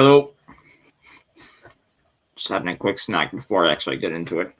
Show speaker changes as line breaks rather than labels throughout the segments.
Hello. Just having a quick snack before I actually get into it.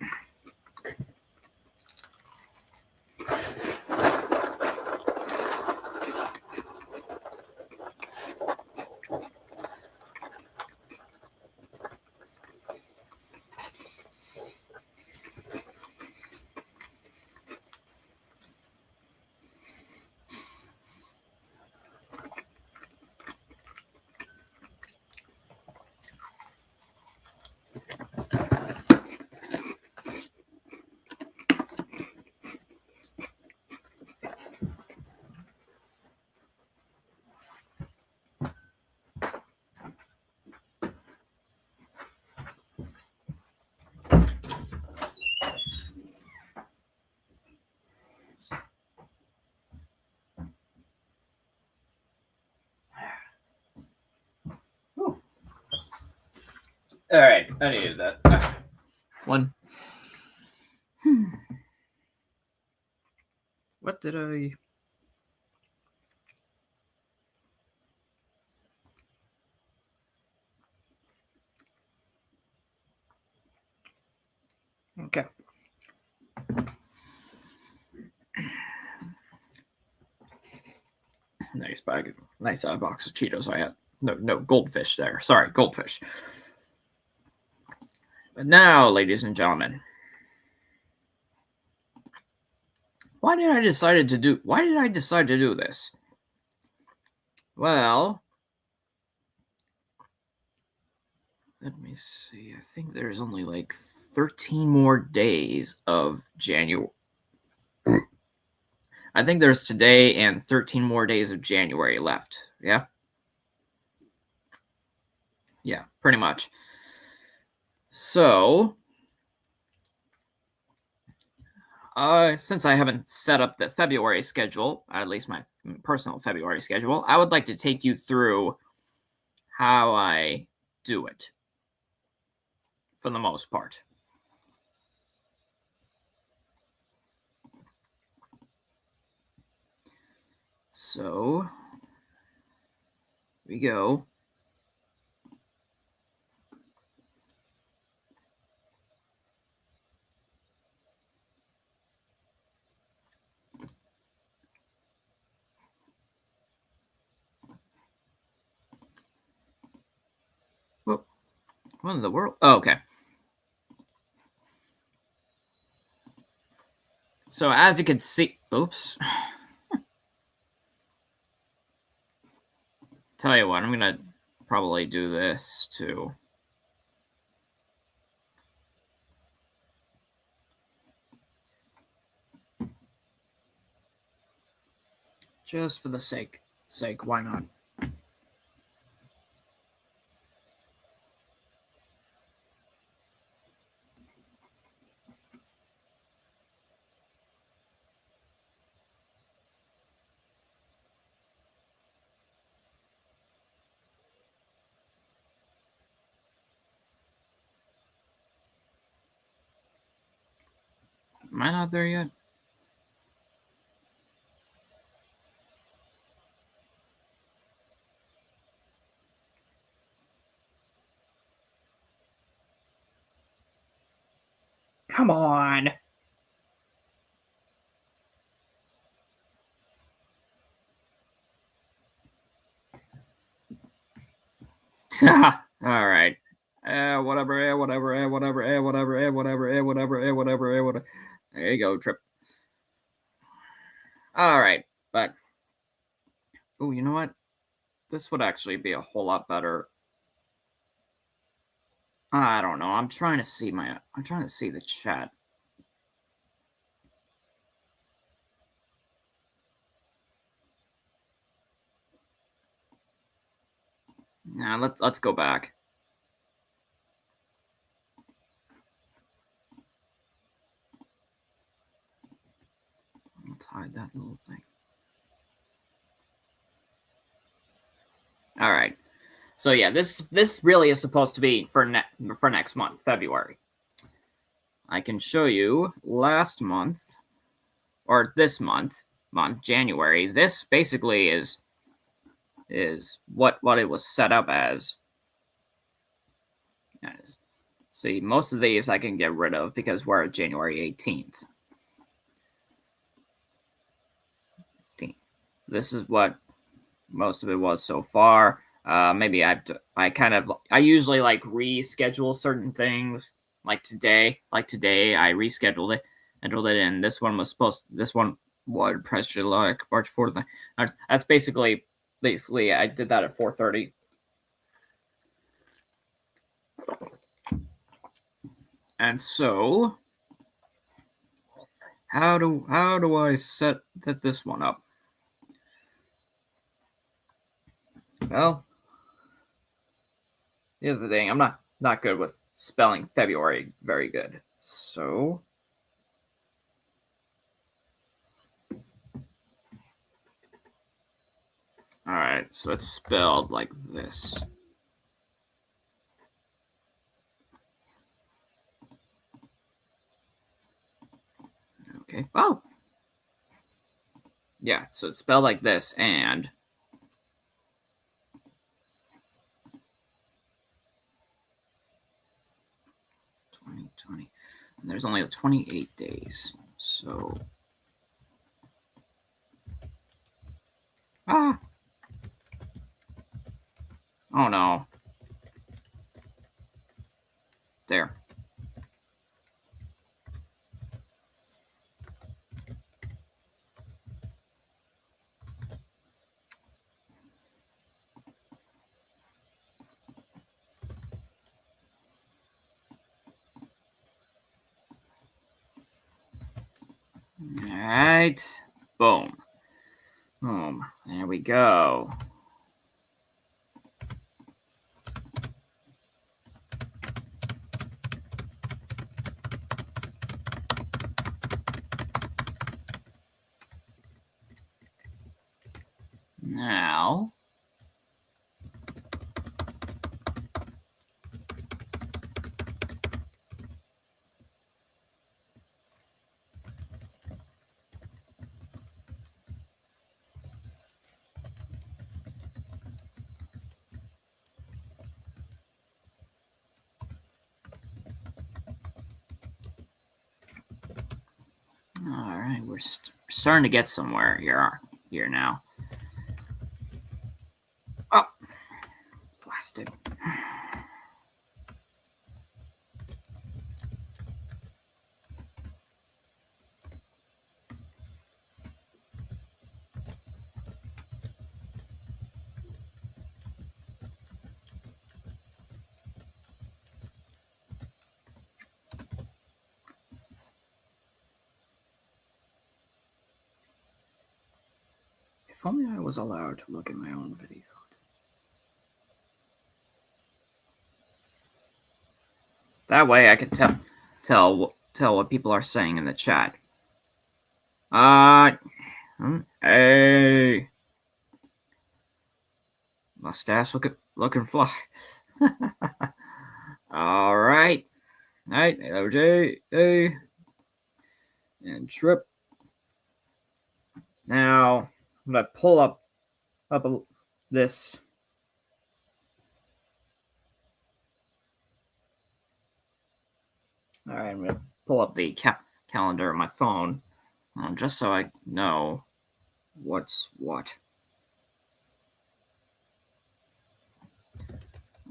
All right, I needed that. One. What did I? Okay. Nice bag. Nice box of Cheetos I had. No, goldfish there. Sorry, goldfish. But now, ladies and gentlemen, why did I decide to do this? Well, let me see. I think there's only like 13 more days of January. I think there's today and 13 more days of January left. Yeah? Yeah, pretty much. So, since I haven't set up the February schedule, at least my personal February schedule, I would like to take you through how I do it for the most part. So, here we go. Whoop. What in the world? Oh, okay. So as you can see, oops. Tell you what, I'm going to probably do this too. Just for the sake, why not? Am I not there yet? Come on. All right. Whatever. There you go, Trip. All right, but oh, you know what? This would actually be a whole lot better. I don't know. I'm trying to see the chat. Now let's go back. Let's hide that little thing. All right. So yeah, this really is supposed to be for next month, February. I can show you last month or this month, January. This basically is what it was set up as. Yes. See, most of these I can get rid of because we're at January 18th. This is what most of it was so far. Maybe I usually like reschedule certain things. Like today I rescheduled it, and this one was pressure like March 4th. That's basically I did that at 4:30. And so how do I set this one up? Well, here's the thing. I'm not good with spelling February very good. So all right, so it's spelled like this. Okay. Oh. Yeah, so it's spelled like this, and and there's only 28 days. So oh no. There. All right. Boom. Boom. There we go. Now, all right, we're starting to get somewhere here now. Oh, plastic. If only I was allowed to look at my own video. That way I could tell what people are saying in the chat. Hey, mustache looking fly. All right, OJ, hey, and Trip. Now I'm gonna pull up this. All right, I'm gonna pull up the calendar on my phone, just so I know what's what.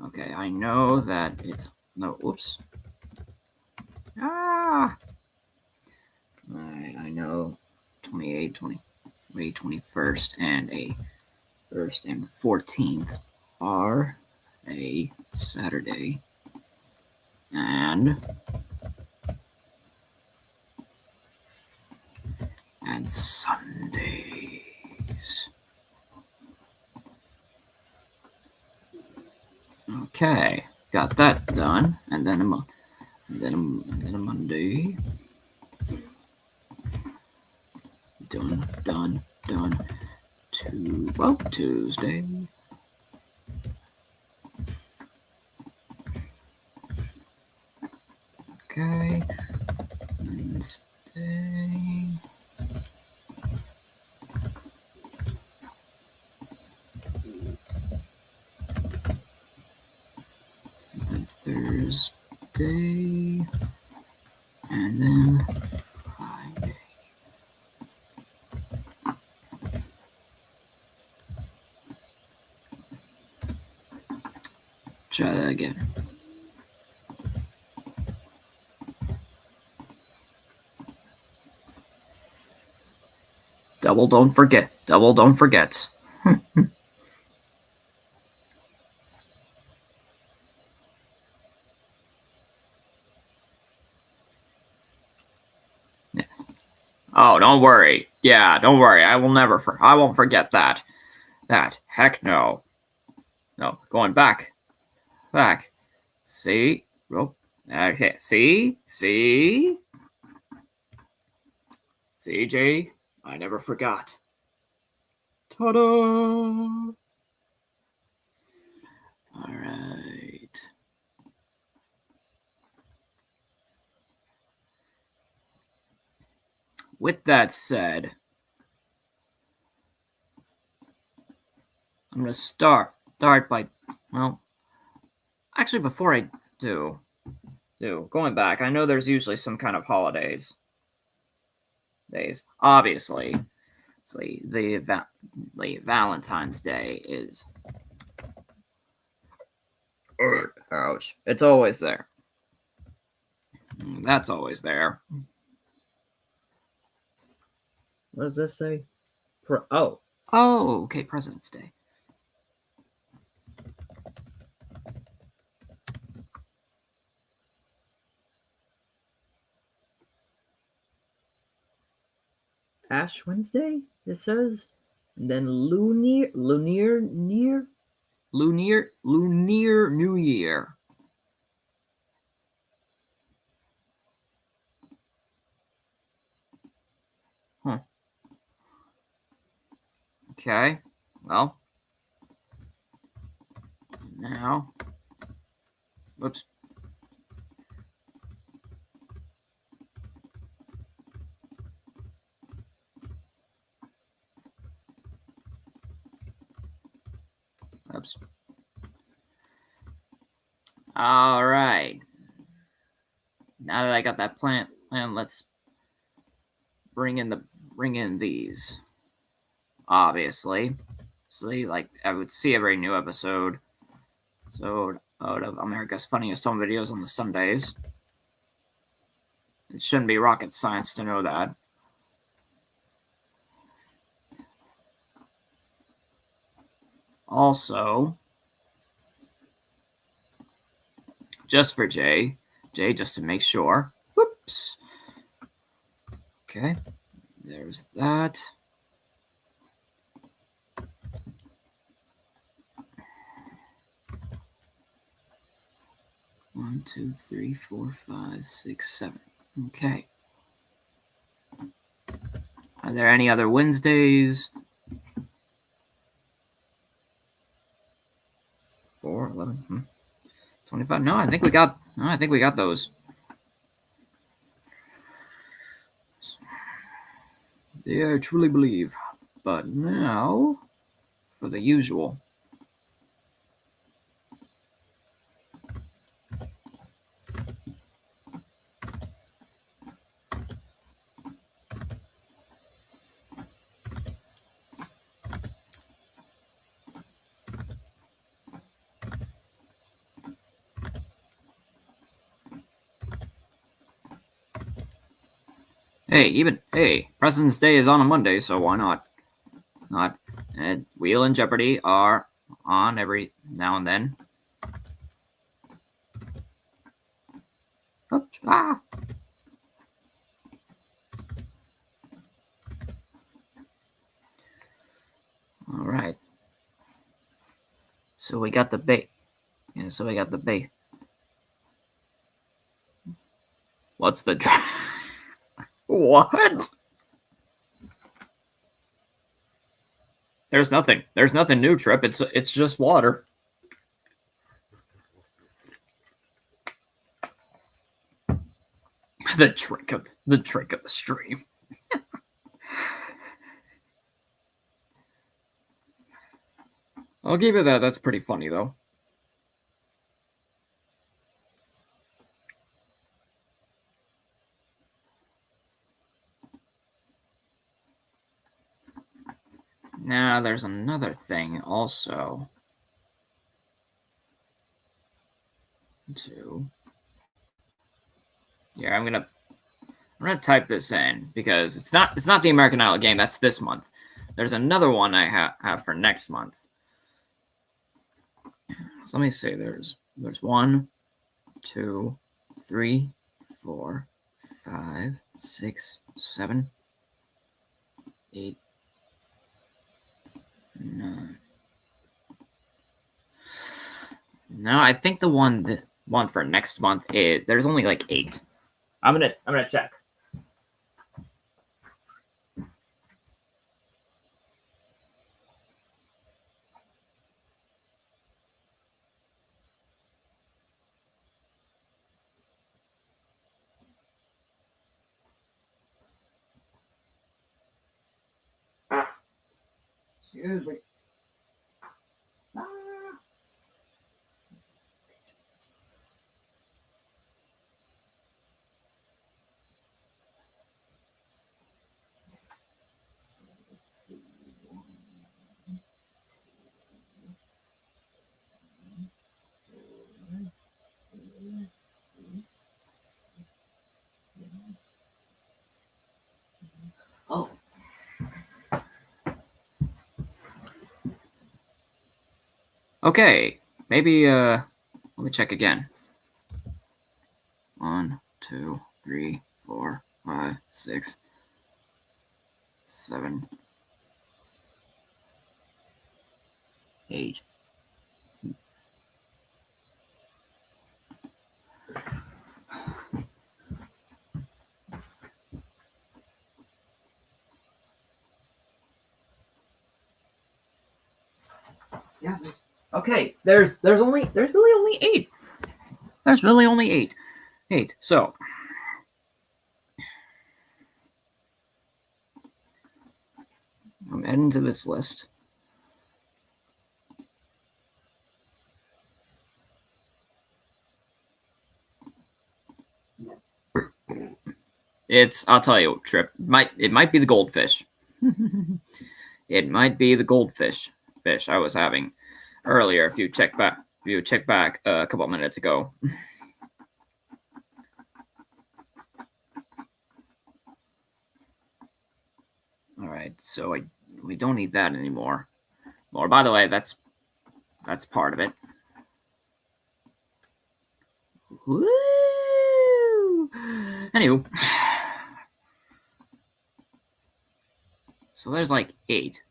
Okay, I know that it's no. Oops. Ah. I know 28, 20, 21st, and a 1st and 14th are a Saturday, and Sundays. Okay, got that done, and then a Monday. Done. Tuesday. Okay, Wednesday. And Thursday. Thursday, and then Friday. Try that again. Double don't forget. Double don't forget. Yes. Oh, don't worry. Yeah, don't worry. I won't forget that. Heck no. No, going back. Back. See? Oh, okay. See? Jay? I never forgot. Ta-da! All right. With that said, I'm going to start by, well, actually before I do, going back, I know there's usually some kind of days. Obviously, so the Valentine's Day is, ouch, it's always there. That's always there. What does this say? Oh, okay, President's Day. Ash Wednesday, it says, and then Lunar New Year. Huh. Okay. Well. Now. Whoops. Oops. All right. Now that I got that plan, let's bring in these. Obviously, see, like I would see every new episode. So out of America's Funniest Home Videos on the Sundays. It shouldn't be rocket science to know that. Also, just for Jay, just to make sure. Whoops. Okay, there's that. One, two, three, four, five, six, 7. Okay. Are there any other Wednesdays? 4, 11, 25. No, I think we got those. Yeah, I truly believe. But now, for the usual. Hey, President's Day is on a Monday, so why not? And Wheel and Jeopardy are on every now and then. Oops, ah. All right. So we got the bait. Yeah, so we got the bait. What's the what? There's nothing new, Trip. It's just water. The trick of the stream. I'll give you that. That's pretty funny though. Now there's another thing also. Yeah, I'm gonna type this in because it's not the American Idol game. That's this month. There's another one I have for next month. So let me see. There's 1, 2, 3, 4, 5, 6, 7, 8, 9. No, I think the one for next month there's only like 8. I'm gonna check. Excuse me. Oh. Okay, maybe let me check again. 1, 2, 3, 4, 5, 6, 7, 8. Yeah. Okay. There's really only 8. There's really only 8. 8. So I'm heading to this list. I'll tell you, Trip. It might be the goldfish. It might be the goldfish fish I was having earlier. If you check back a couple of minutes ago. All right, so we don't need that anymore. Or by the way, that's part of it. Woo! Anywho, so there's like 8.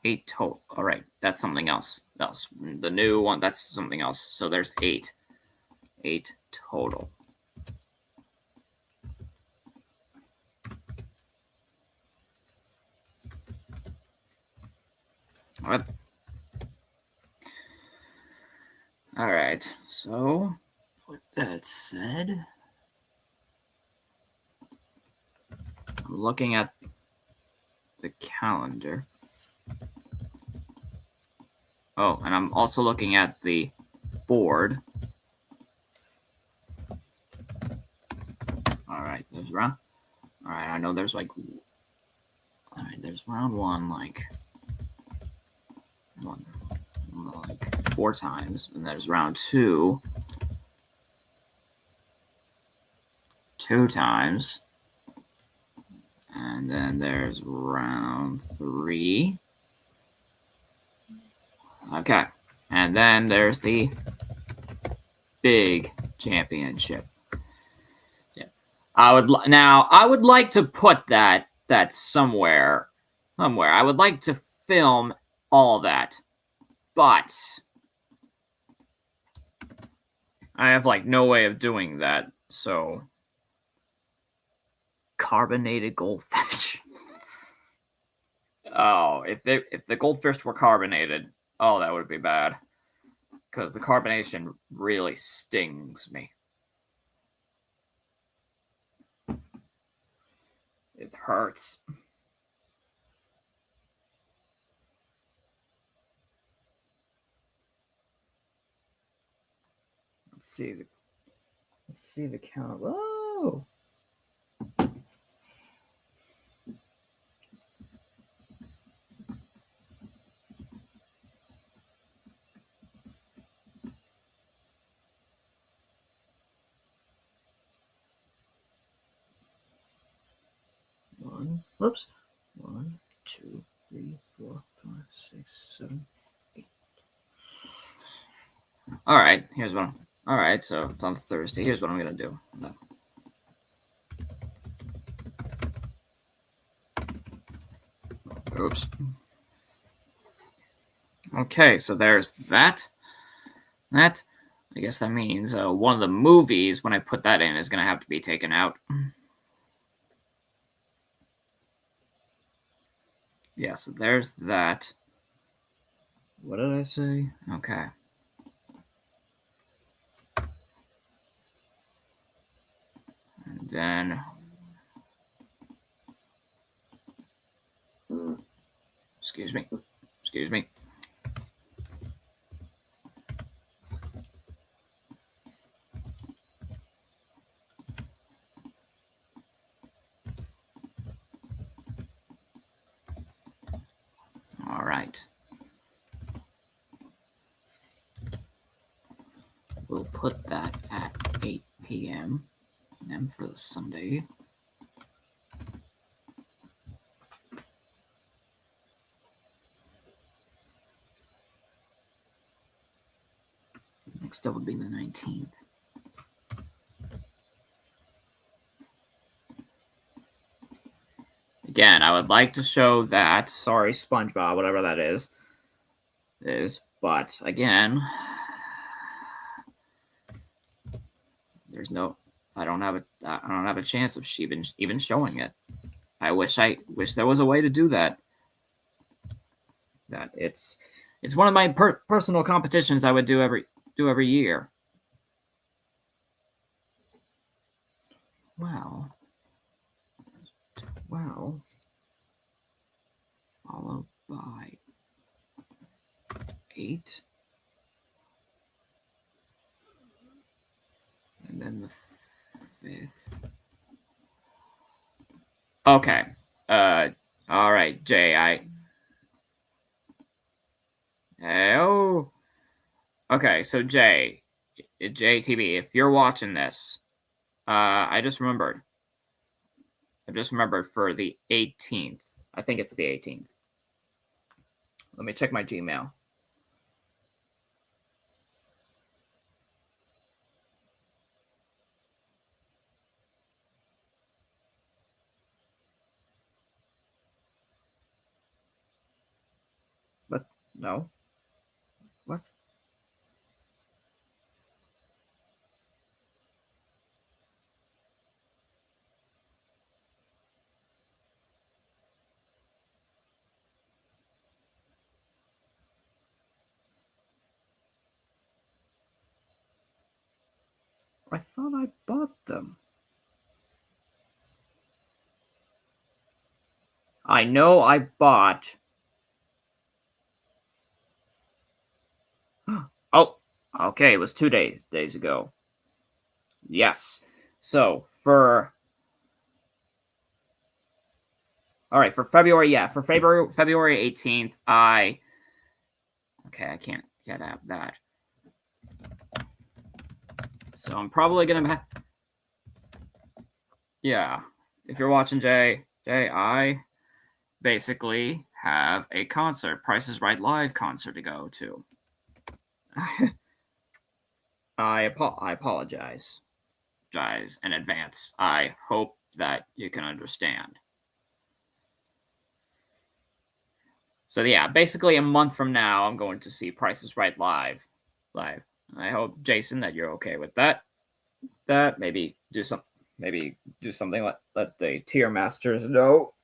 8 total. All right, that's something else. The new one. That's something else. So there's 8. 8 total. What? All right. So with that said, I'm looking at the calendar. Oh, and I'm also looking at the board. All right, there's round. All right, I know there's like. All right, there's round 1 like 4 times, and there's round 2 2 times, and then there's round 3. Okay, and then there's the big championship. Yeah, I would like to put that somewhere. I would like to film all that, but I have like no way of doing that. So carbonated goldfish. Oh, if the goldfish were carbonated, oh, that would be bad. Because the carbonation really stings me. It hurts. Let's see the count. Whoa! Whoops. 1, 2, 3, 4, 5, 6, 7, 8. All right, here's what I'm. All right, so it's on Thursday. Here's what I'm gonna do. No. Oops. Okay, so there's that. That. I guess that means one of the movies, when I put that in, is gonna have to be taken out. Yeah, so there's that. What did I say? Okay. And then. Excuse me. Excuse me. All right. We'll put that at 8 p.m. and for the Sunday. Next up would be the 19th. Again, I would like to show that. Sorry, SpongeBob, whatever that is. But again, there's no. I don't have a chance of even showing it. I wish there was a way to do that. That it's one of my personal competitions I would do every year. Well, followed by 8, and then the 5th. Okay. All right, Jay. Oh. Okay, so JTB, if you're watching this, I just remembered for the 18th. I think it's the 18th. Let me check my Gmail. But no. What? I thought I bought them. I know I bought. Oh, okay. It was 2 days ago. Yes. So for all right, for February, for February 18th, I can't have that. So I'm probably gonna have. Yeah, if you're watching Jay, I basically have a concert, Price is Right live concert to go to. I apologize, guys, in advance. I hope that you can understand. So yeah, basically a month from now, I'm going to see Price is Right live. I hope, Jason, that you're okay with that. Maybe do something. Let the tier masters know.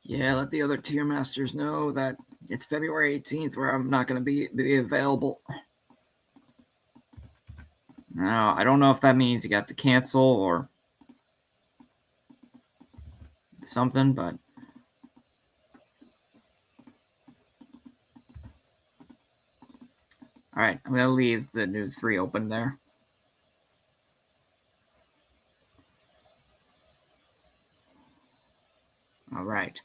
Yeah, let the other tier masters know that it's February 18th where I'm not going to be available. Now, I don't know if that means you got to cancel or something, but all right, I'm going to leave the new 3 open there. All right.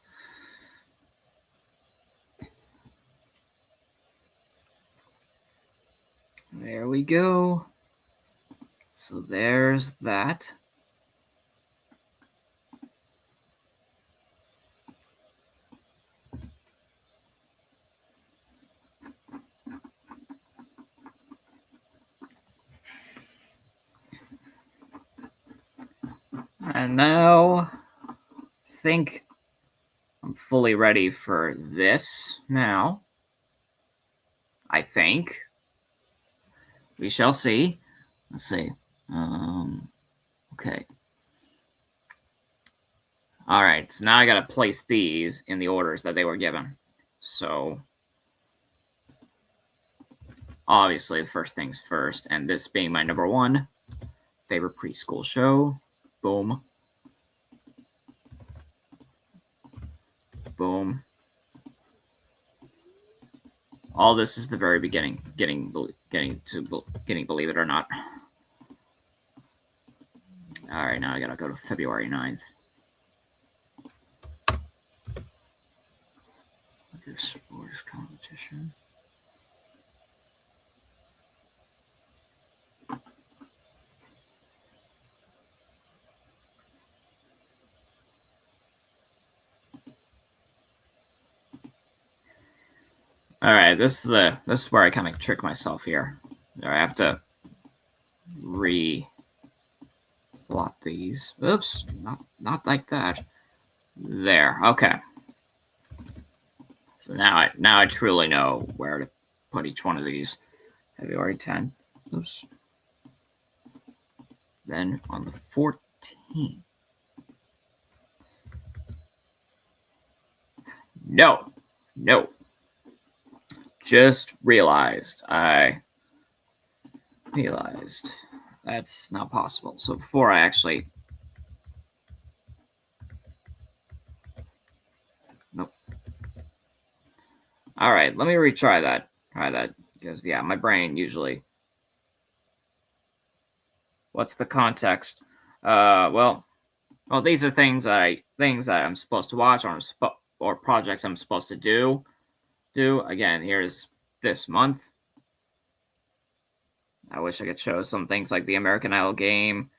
There we go. So there's that. And now I think I'm fully ready for this now. I think. We shall see. Let's see. Okay. All right. So now I got to place these in the orders that they were given. So obviously the first things first, and this being my number one favorite preschool show. Boom. Boom. All this is the very beginning. Getting believe it or not. All right, now I gotta go to February 9th. This sports competition. All right, this is where I kind of trick myself here. I have to plot these. Oops, not like that. There. Okay. So now I truly know where to put each one of these. February 10th. Oops. Then on the 14th. No. Just realized that's not possible. So before I actually nope. All right, let me retry that. Try that because yeah, my brain usually. What's the context? Well, these are things that I'm supposed to watch or projects I'm supposed to do. Again, here's this month. I wish I could show some things like the American Idol game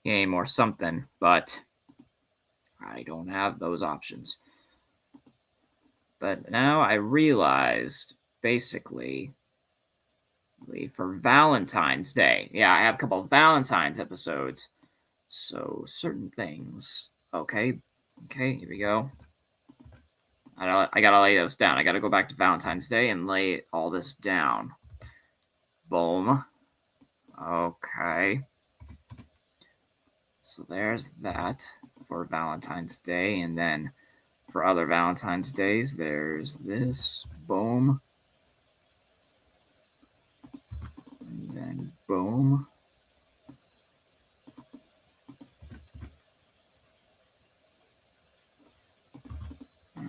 or something, but I don't have those options. But now I realized, basically, for Valentine's Day, yeah, I have a couple of Valentine's episodes. So certain things. Okay, here we go. I gotta lay those down. I gotta go back to Valentine's Day and lay all this down. Boom. Okay. So there's that for Valentine's Day, and then for other Valentine's Days, there's this. Boom. And then boom.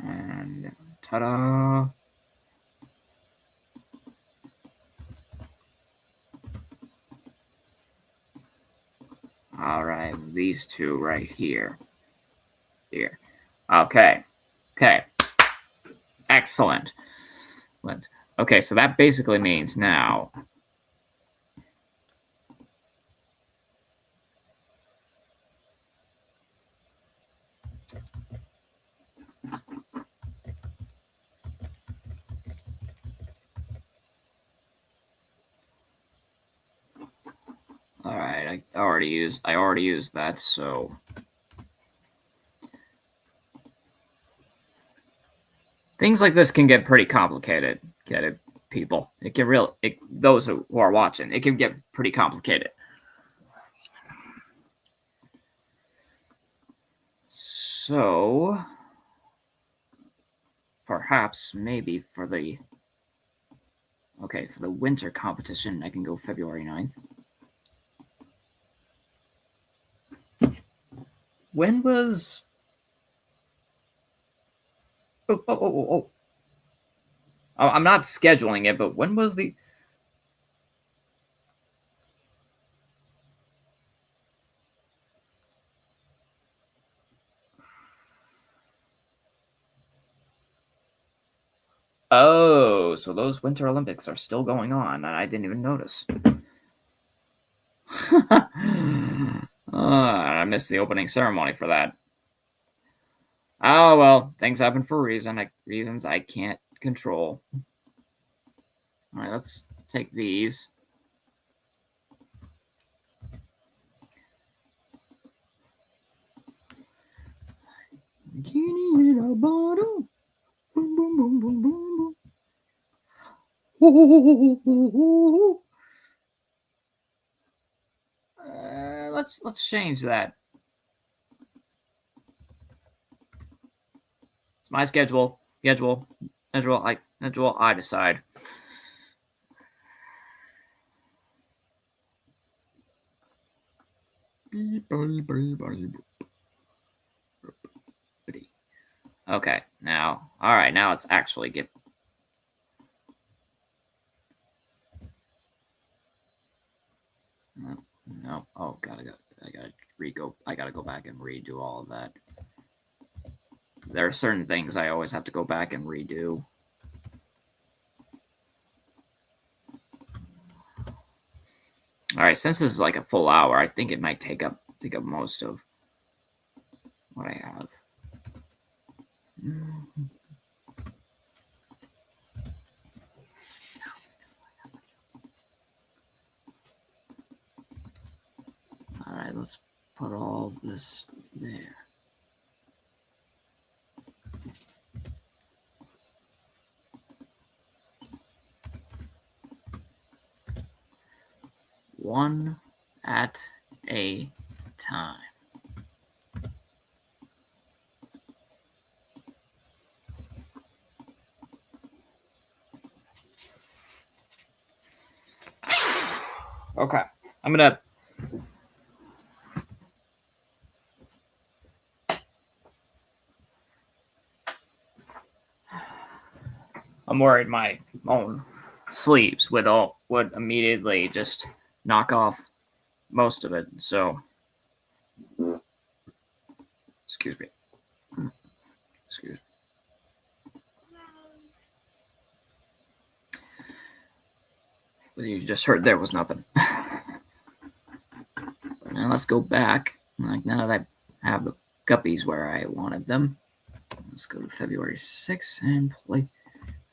And ta-da. All right, these two right here. Here. Okay. Excellent. Okay, so that basically means now. All right, I already used that, so things like this can get pretty complicated. Get it, people? It can those who are watching, it can get pretty complicated. So perhaps maybe for the winter competition, I can go February 9th. When was oh. I'm not scheduling it, but when was the Oh, so those Winter Olympics are still going on, and I didn't even notice. I missed the opening ceremony for that. Oh well, things happen for reasons I can't control. All right, let's take these. Genie in a bottle. Boom, boom, boom, boom, boom, boom. Let's change that. It's my schedule. Schedule. I decide. Okay, now, all right, now let's actually get. No, oh, I gotta go back and redo all of that. There are certain things I always have to go back and redo. All right, since this is like a full hour, I think it might take up most of what I have. All right, let's put all this there. One at a time. Okay, I'm worried my own sleeves would immediately just knock off most of it. So, excuse me. What you just heard there was nothing. Now let's go back. Like now that I have the guppies where I wanted them, let's go to February 6th and play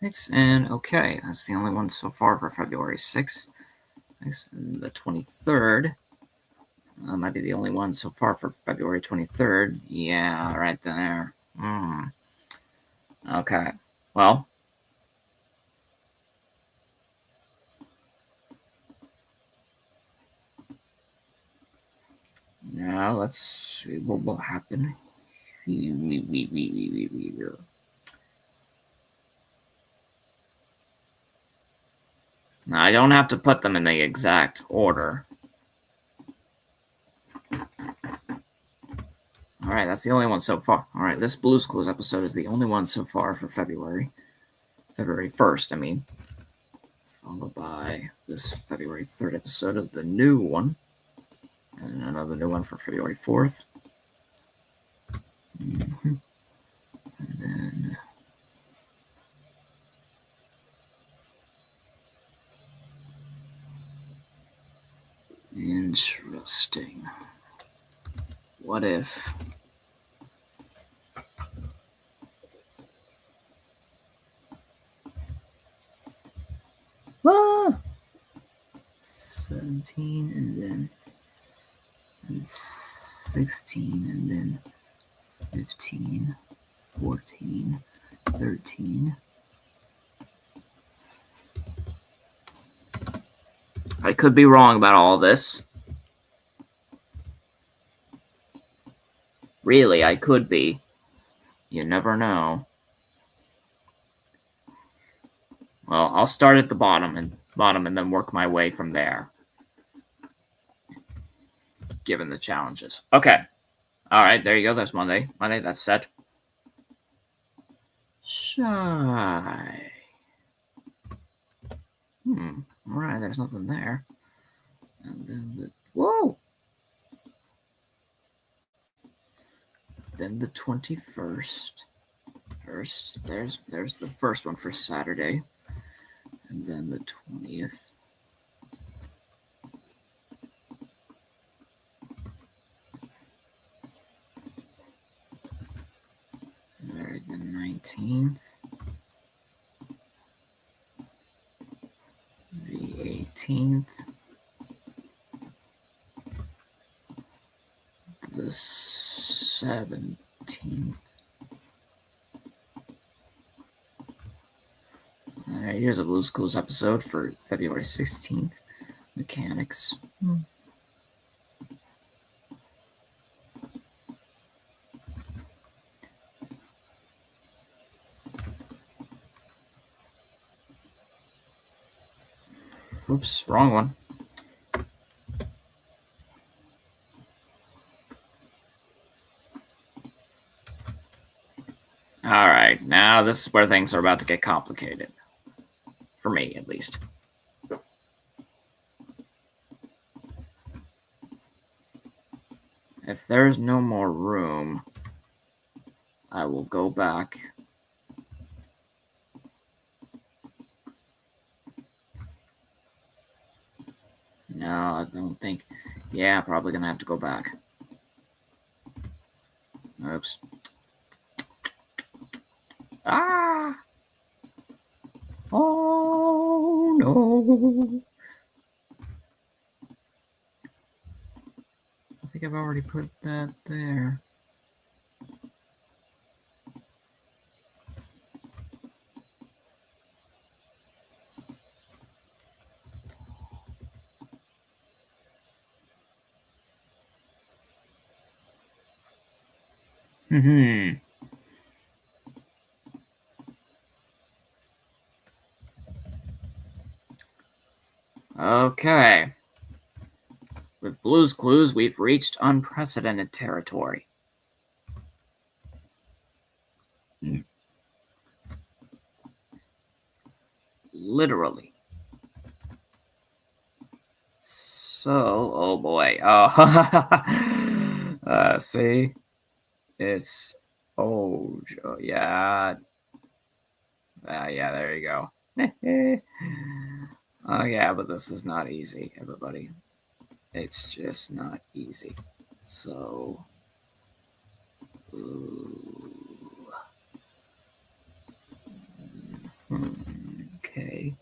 6. And okay, that's the only one so far for February 6th. The 23rd. Might be the only one so far for February 23rd. Yeah, right there. Okay. Well. Now let's see what will happen. Now I don't have to put them in the exact order. All right, that's the only one so far. All right, this Blue's Clues episode is the only one so far for February 1st, I mean. Followed by this February 3rd episode of the new one. And another new one for February 4th. And then interesting. What if ah, 17 and then 16 and then 15, 14, 13. I could be wrong about all this. Really, I could be. You never know. Well, I'll start at the bottom and then work my way from there. Given the challenges. Okay. All right, there you go. That's Monday. That's set. Shy. All right, there's nothing there. And then whoa. Then the 21st. 1st. There's the first one for Saturday. And then the 20th. There, the 19th. The 18th. The 17th. Alright, here's a Blue's Clues episode for February 16th. Mechanics. Oops, wrong one. Alright, now this is where things are about to get complicated. For me, at least. If there's no more room, I will go back. No, I don't think. Yeah, probably gonna have to go back. Oops. Ah! Oh no! I think I've already put that there. Okay. With Blue's Clues, we've reached unprecedented territory. Literally. So, oh boy. Oh, see? It's, oh, yeah. Yeah, there you go. Oh, yeah, but this is not easy, everybody. It's just not easy. So, okay.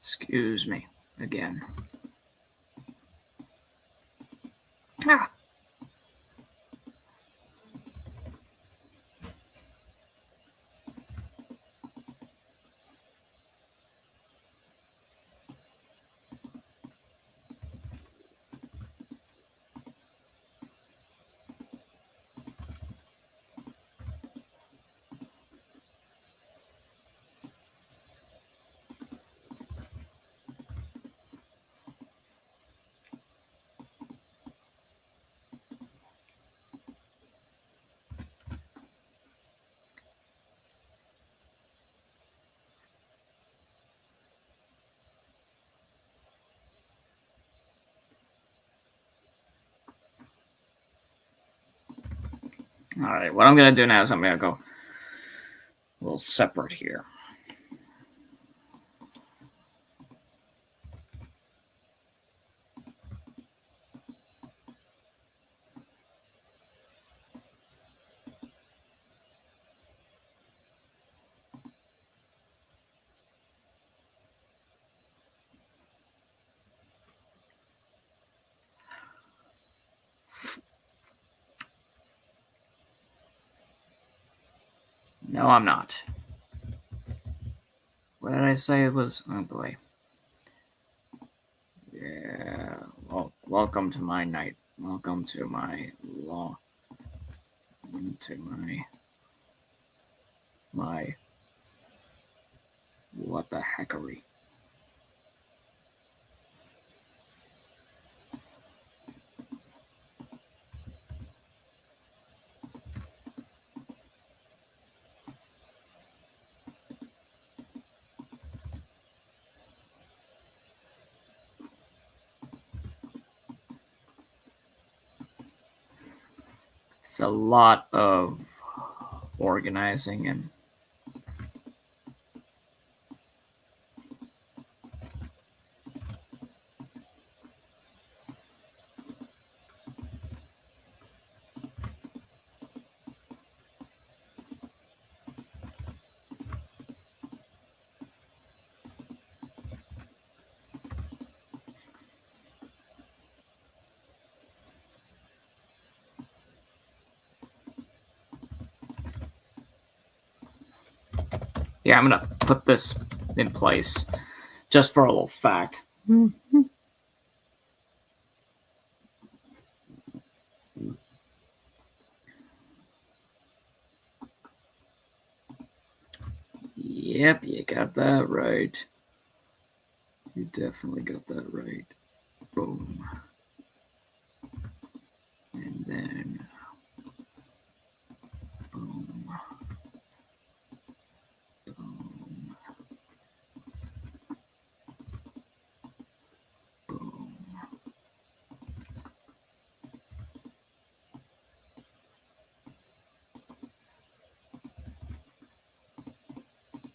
Excuse me again. Ah. All right, what I'm going to do now is I'm going to go a little separate here. No, I'm not. What did I say it was? Oh boy. Yeah. Well, welcome to my night. Welcome to my law. To my what the heckery. It's a lot of organizing and yeah, I'm gonna put this in place just for a little fact. Yep, you got that right. You definitely got that right. Boom. And then boom. Boom. Boom.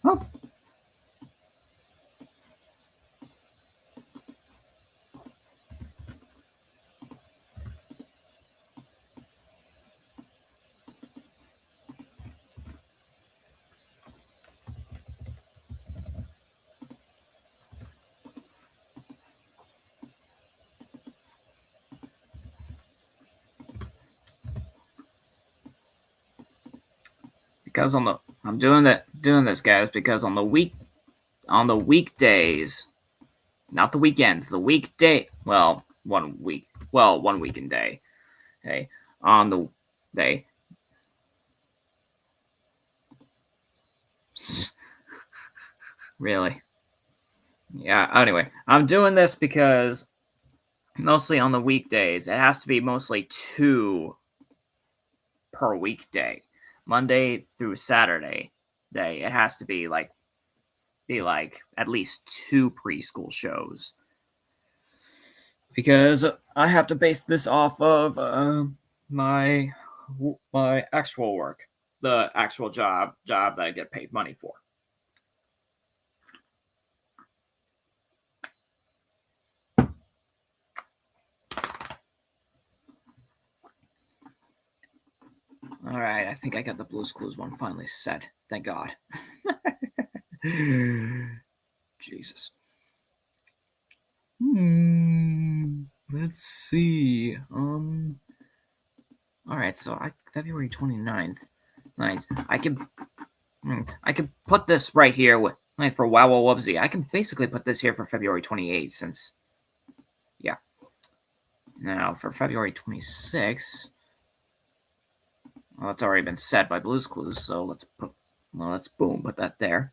Oh. Because I'm doing this, guys, because on the weekdays, not the weekends, the weekday, well, 1 weekend day. Okay. On the day. Really? Yeah, anyway, I'm doing this because mostly on the weekdays, it has to be mostly 2 per weekday. Monday through Saturday day, it has to be like at least 2 preschool shows. Because I have to base this off of my actual work, the actual job that I get paid money for. All right, I think I got the Blue's Clues one finally set. Thank God. Jesus. Let's see. All right, so February 29th. I could put this right here for Wow Wow Wubsy. I can basically put this here for February 28th since yeah. Now for February 26th, well, it's already been set by Blue's Clues, so let's put that there.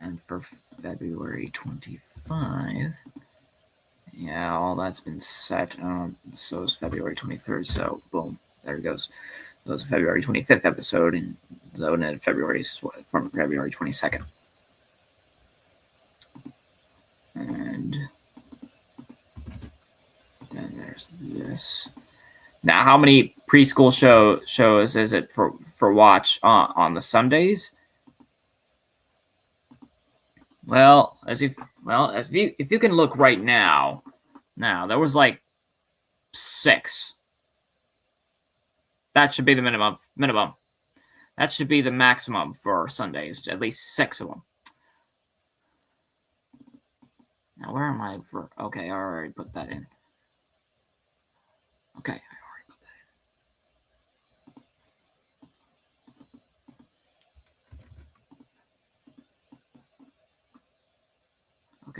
And for February 25, yeah, all that's been set. So is February 23rd. So boom, there it goes. That was a February 25th episode, and Zone in February from February 22nd. And then there's this. Now, how many preschool shows is it for watch on the Sundays? Well, if you can look right now, there was like 6. That should be the minimum. That should be the maximum for Sundays. At least 6 of them. Now, where am I for? Okay, I already put that in. Okay, I already put that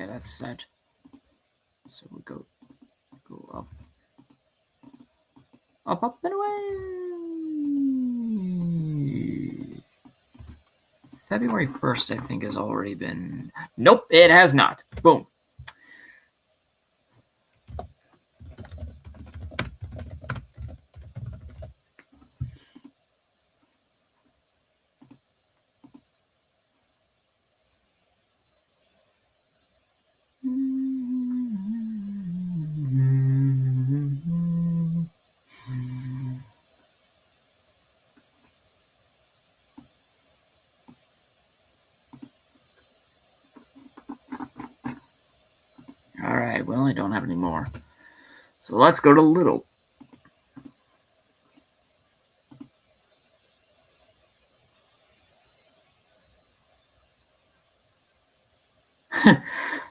Okay, that's set. So we go up. Up and away. February 1st, I think, has already been... Nope, it has not. Boom. All right, well, I don't have any more. So let's go to little.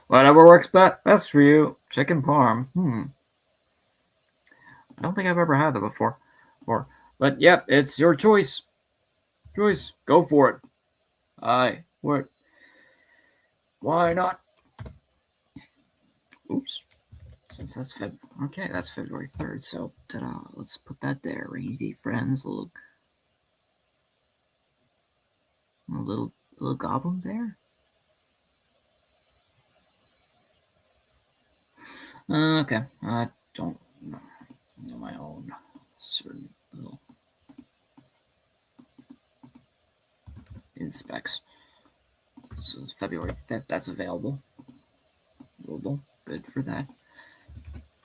Whatever works best for you. Chicken parm. I don't think I've ever had that before. But yep, it's your choice. Go for it. What? Why not? Oops. Since that's okay, that's February 3rd. So ta-da, let's put that there. Rainy Day Friends. Little goblin bear. Okay, I don't know my own certain little specs. So it's February 5th, that's available. Good for that.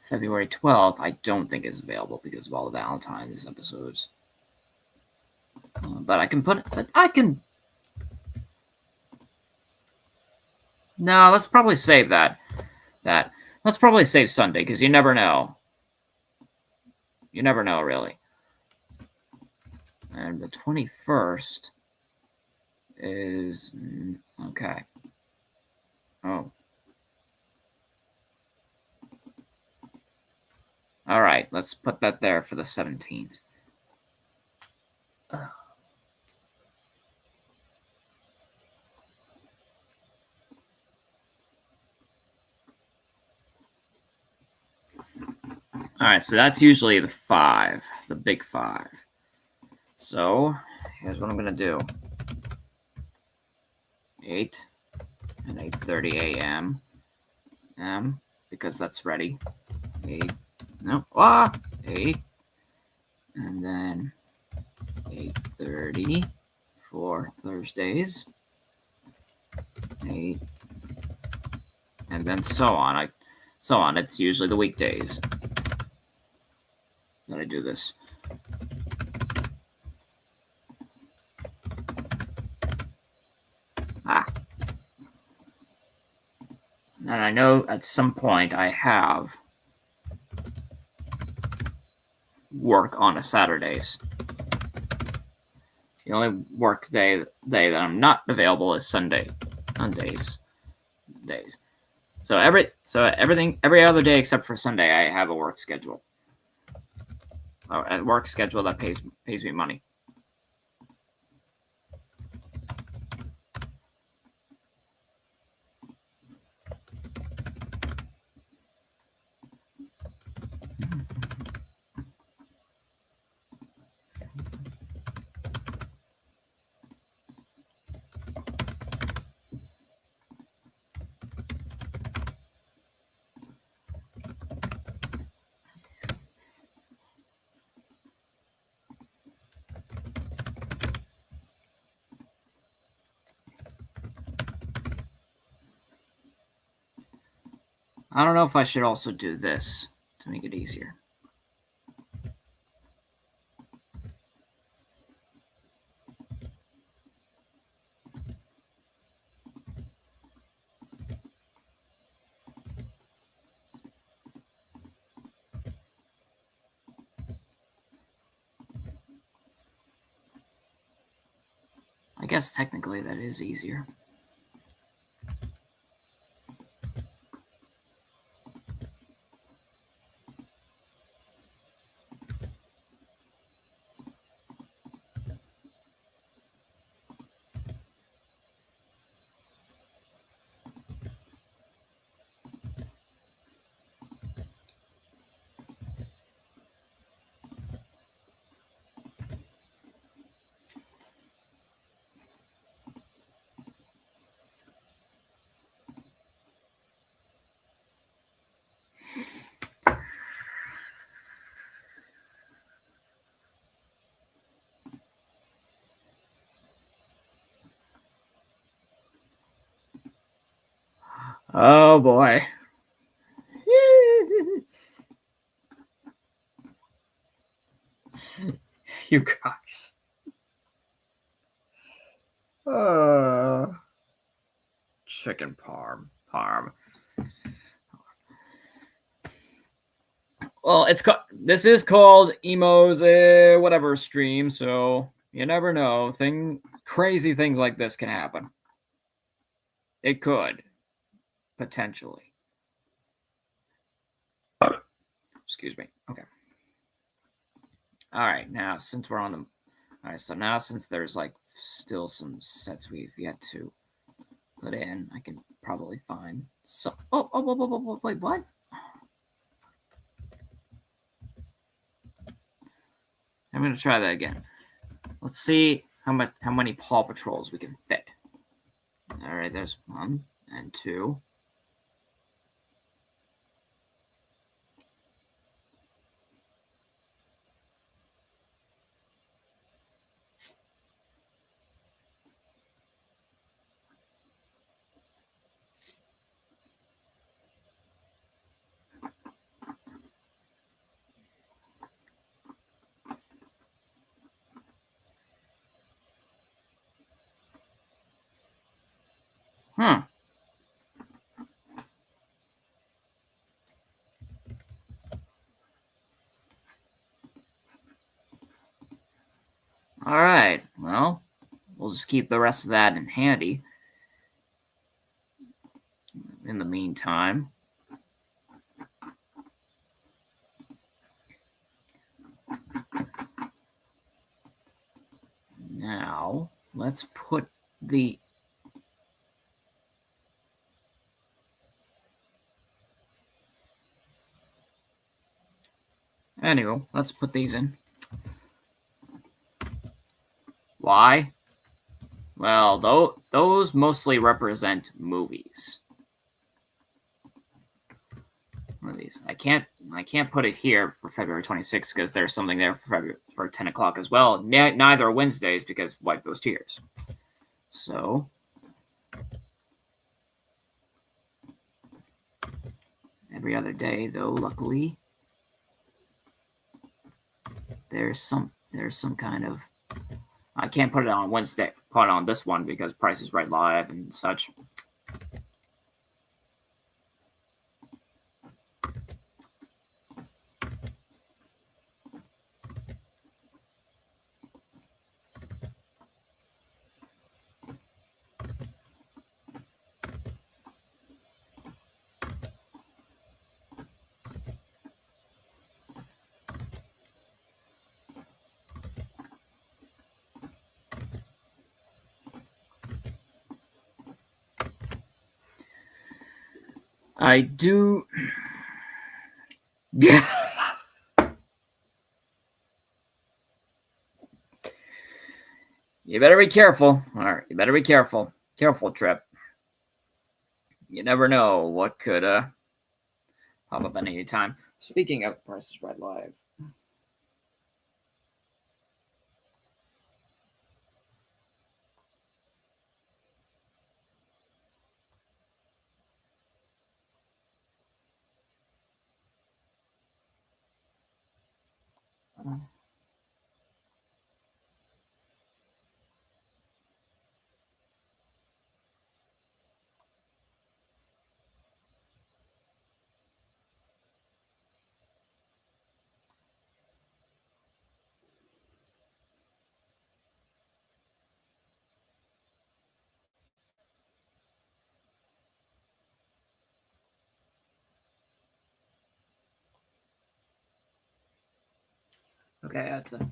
February 12th, I don't think is available because of all the Valentine's episodes. But I can put it, but I can. No, let's probably save that. Let's probably save Sunday because you never know. You never know, really. And the 21st is okay. Oh. All right, let's put that there for the 17th. All right, so that's usually the 5, the big 5. So here's what I'm going to do. 8 and 8:30 a.m. Because that's ready. 8. No. 8. And then 8:30 for Thursdays. 8. And then so on. It's usually the weekdays that I do this. And I know at some point I have work on a Saturdays. The only work day that I'm not available is Sundays. So every other day except for Sunday, I have a work schedule. A work schedule that pays me money. I don't know if I should also do this to make it easier. I guess technically that is easier. Oh boy. You guys. Chicken parm. Well, this is called Emo's whatever stream, so you never know. Crazy things like this can happen. It could potentially. Excuse me. Okay. All right. Now, since we're on the, all right. So now, since there's like still some sets we've yet to put in, I can probably find some. Oh, wait, what? I'm gonna try that again. Let's see how many Paw Patrols we can fit. All right, there's 1 and 2. Hmm. All right. Well, we'll just keep the rest of that in handy. In the meantime. Now, let's put the... Anyway, let's put these in. Why? Well, those mostly represent movies. Movies. I can't put it here for February 26th because there's something there for 10 o'clock as well. Neither are Wednesdays because wipe those tears. So every other day, though, luckily, there's some kind of... I can't put it on Wednesday. Put it on this one because Price is Right Live and such. I do... Yeah. You better be careful. All right, you better be careful. Careful, Trip. You never know what could pop up at any time. Speaking of Price is Right Live. Okay, I had to...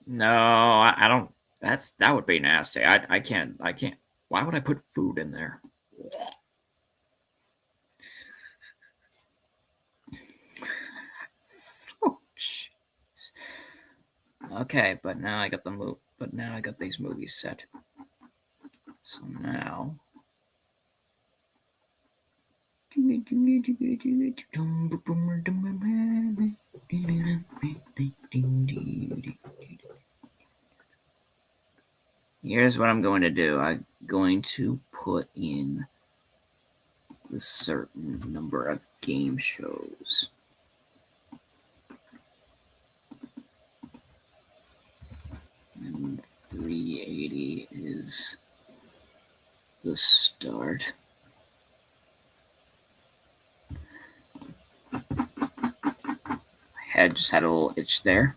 No, I don't... That would be nasty. I can't... Why would I put food in there? Oh, jeez. Okay, but now I got these movies set. So now... Here's what I'm going to do. I'm going to put in a certain number of game shows. And 380 is the start. My head just had a little itch there.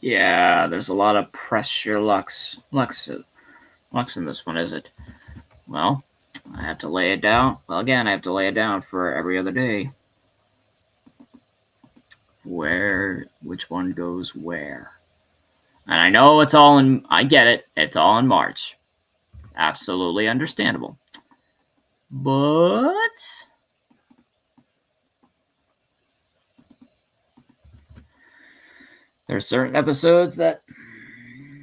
Yeah, there's a lot of pressure lux in this one, is it? Well, I have to lay it down. Well, again, I have to lay it down for every other day. Which one goes where? And I know it's all in, I get it, it's all in March. Absolutely understandable. But there are certain episodes that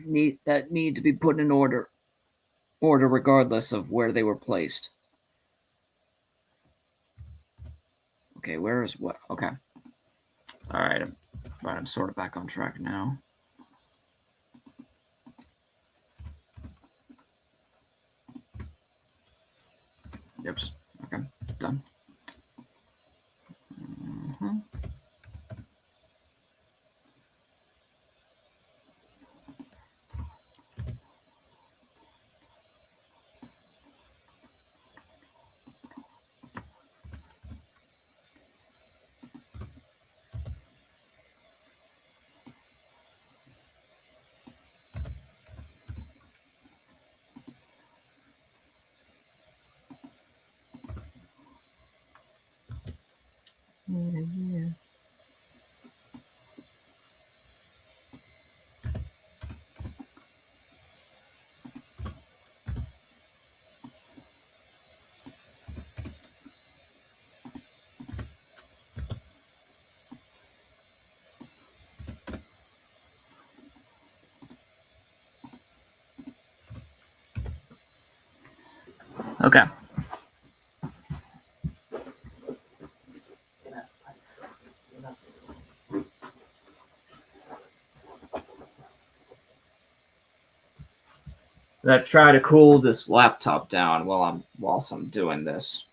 need to be put in order regardless of where they were placed. Okay, where is what? Okay. All right, I'm sort of back on track now. Yep. Okay, done. Mm-hmm. Yeah. Okay. I try to cool this laptop down whilst I'm doing this.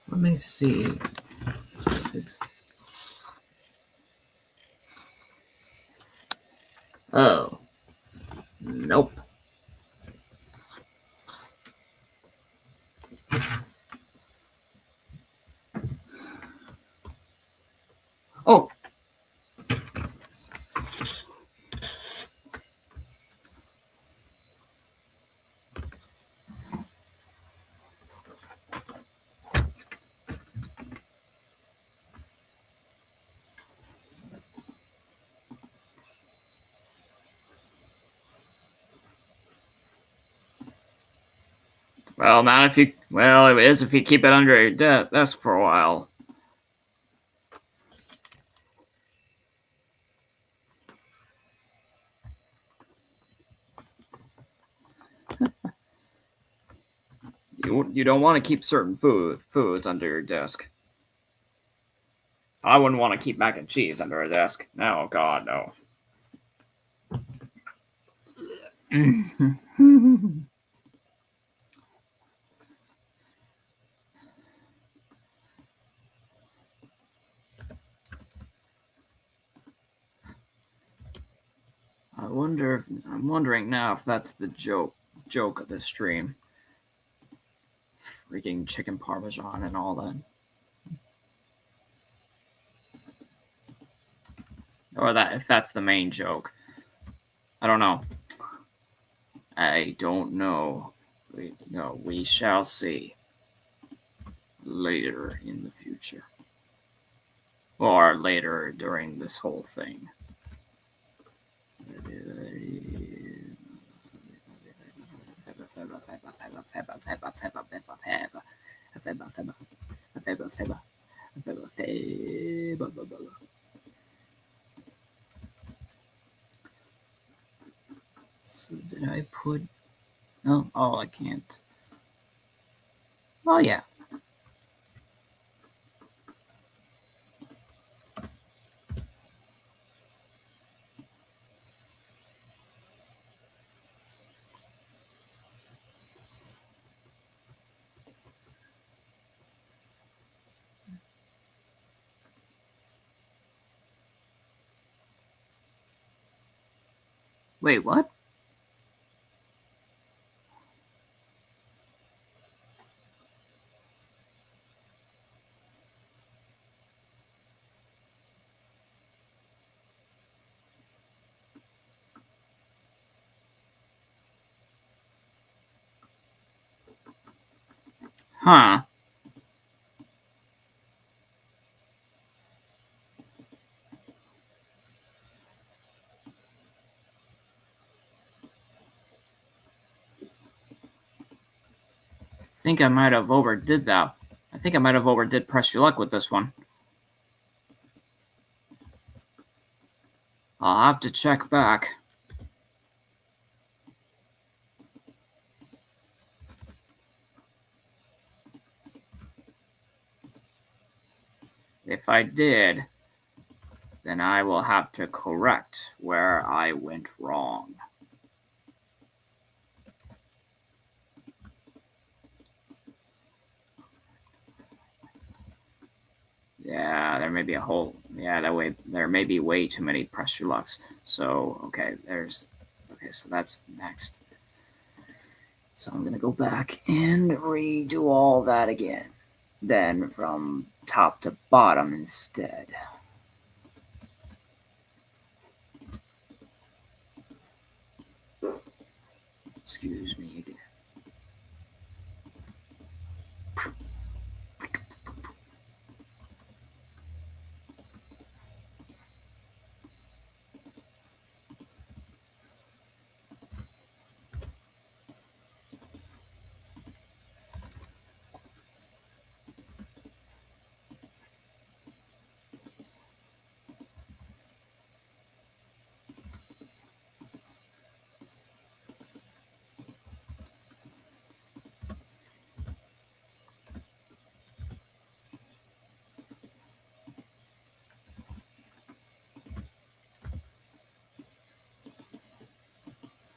Let me see if it's. Oh. Nope. Oh. Well, not if you. Well, it is if you keep it under your desk for a while. You don't want to keep certain foods under your desk. I wouldn't want to keep mac and cheese under a desk. No, God, no. I'm wondering now if that's the joke of the stream. Freaking chicken parmesan and all that. Or that if that's the main joke. I don't know. I don't know. We shall see later in the future. Or later during this whole thing. So did I put... No? Oh, I can't. Oh, yeah. Wait, what? Huh. I think I might have overdid that. I think I might have overdid Press Your Luck with this one. I'll have to check back. If I did, then I will have to correct where I went wrong. Yeah, there may be a whole... Yeah, that way there may be way too many Press Your Lucks. So, okay, so that's next. So I'm going to go back and redo all that again. Then from top to bottom instead. Excuse me again.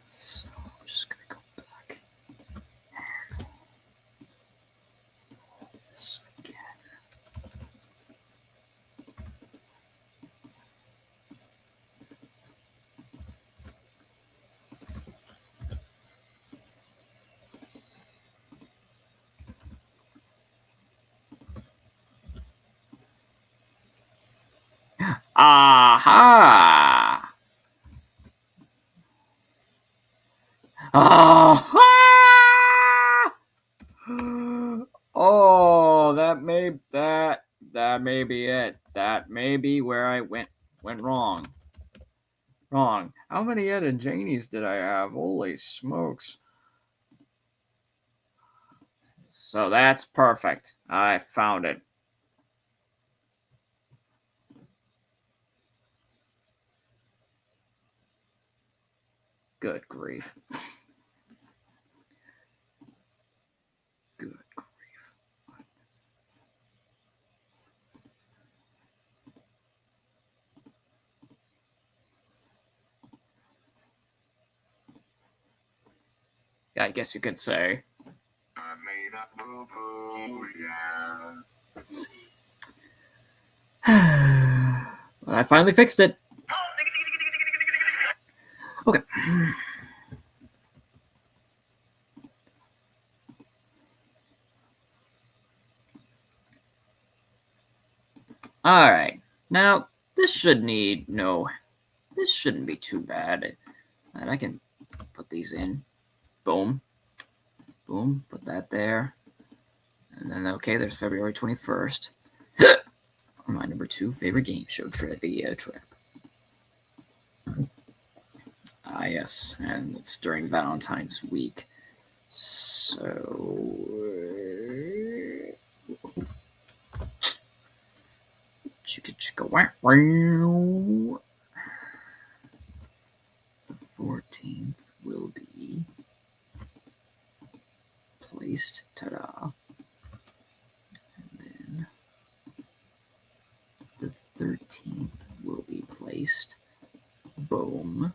So I'm just going to go back and this again. Aha! Aha! Oh, that may be it. That may be where I went wrong. How many Ed and Janies did I have? Holy smokes. So that's perfect. I found it. Good grief. Good grief. Yeah, I guess you could say. I made a boo-boo, yeah. But I finally fixed it. Okay. All right. Now, this shouldn't be too bad. And I can put these in. Boom. Boom. Put that there. And then, okay, there's February 21st. My number 2 favorite game show trivia trap. Ah, yes. And it's during Valentine's week. So... chicka chicka wow wow. The 14th will be placed. Ta-da. And then the 13th will be placed. Boom.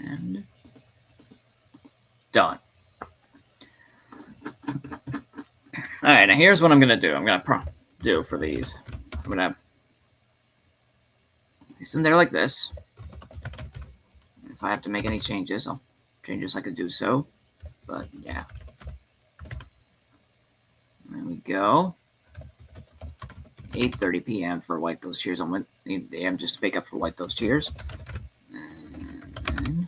And done. All right, now here's what I'm gonna do. I'm gonna do for these. I'm gonna place them there like this. If I have to make any changes, I'll change this. I could do so. But yeah. There we go. 8:30 p.m. for White Those Cheers. I'm AM just to make up for White Those Cheers. And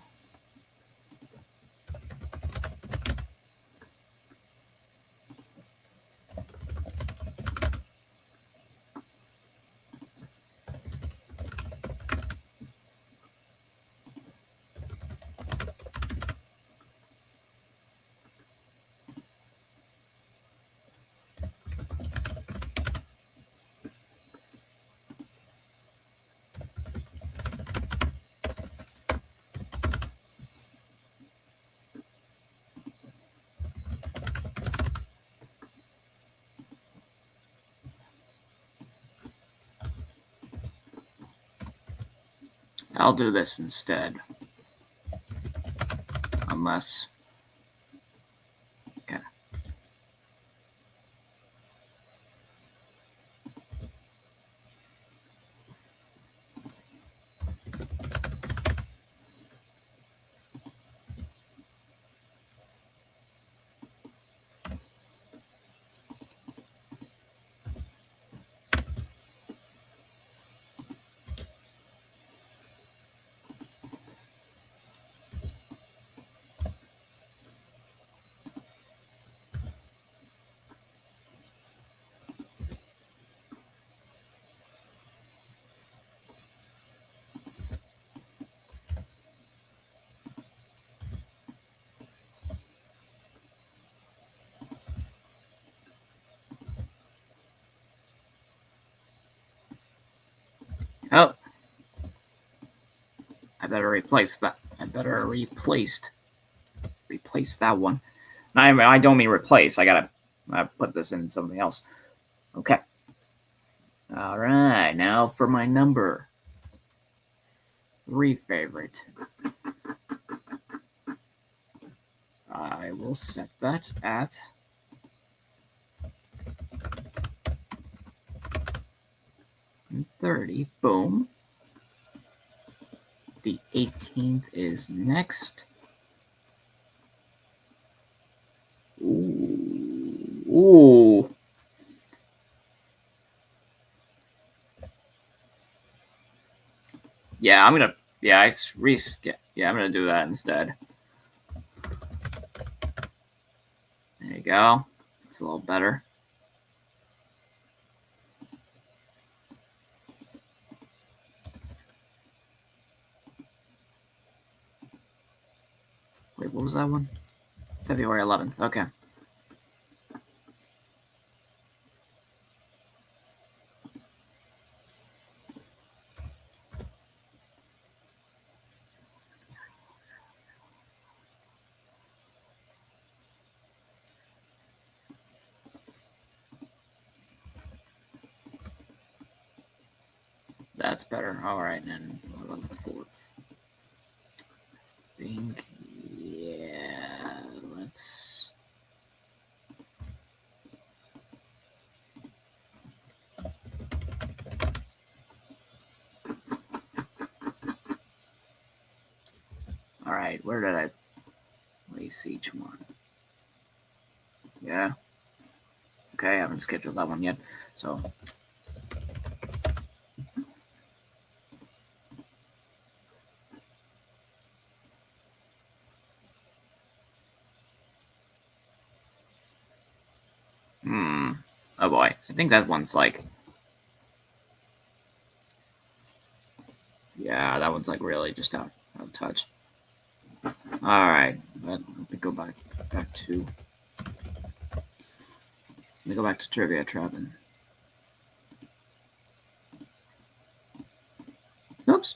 I'll do this instead. Unless... Okay. Oh. I better replace that. I better replace that one. I don't mean replace. I gotta put this in something else. Okay. All right. Now for my number 3 favorite. I will set that at 30. Boom. The 18th is next. Ooh. Yeah, I'm gonna. Yeah, I'm gonna do that instead. There you go. It's a little better. Wait, what was that one? February 11th. Okay. That's better. All right, then. What about the 4th? I think, All right, where did I place each one? Yeah. Okay, I haven't scheduled that one yet. So oh boy, I think that one's like, yeah, that one's like really just out of touch. All right, let me go back to. Let me go back to Trivia Trap and. Oops.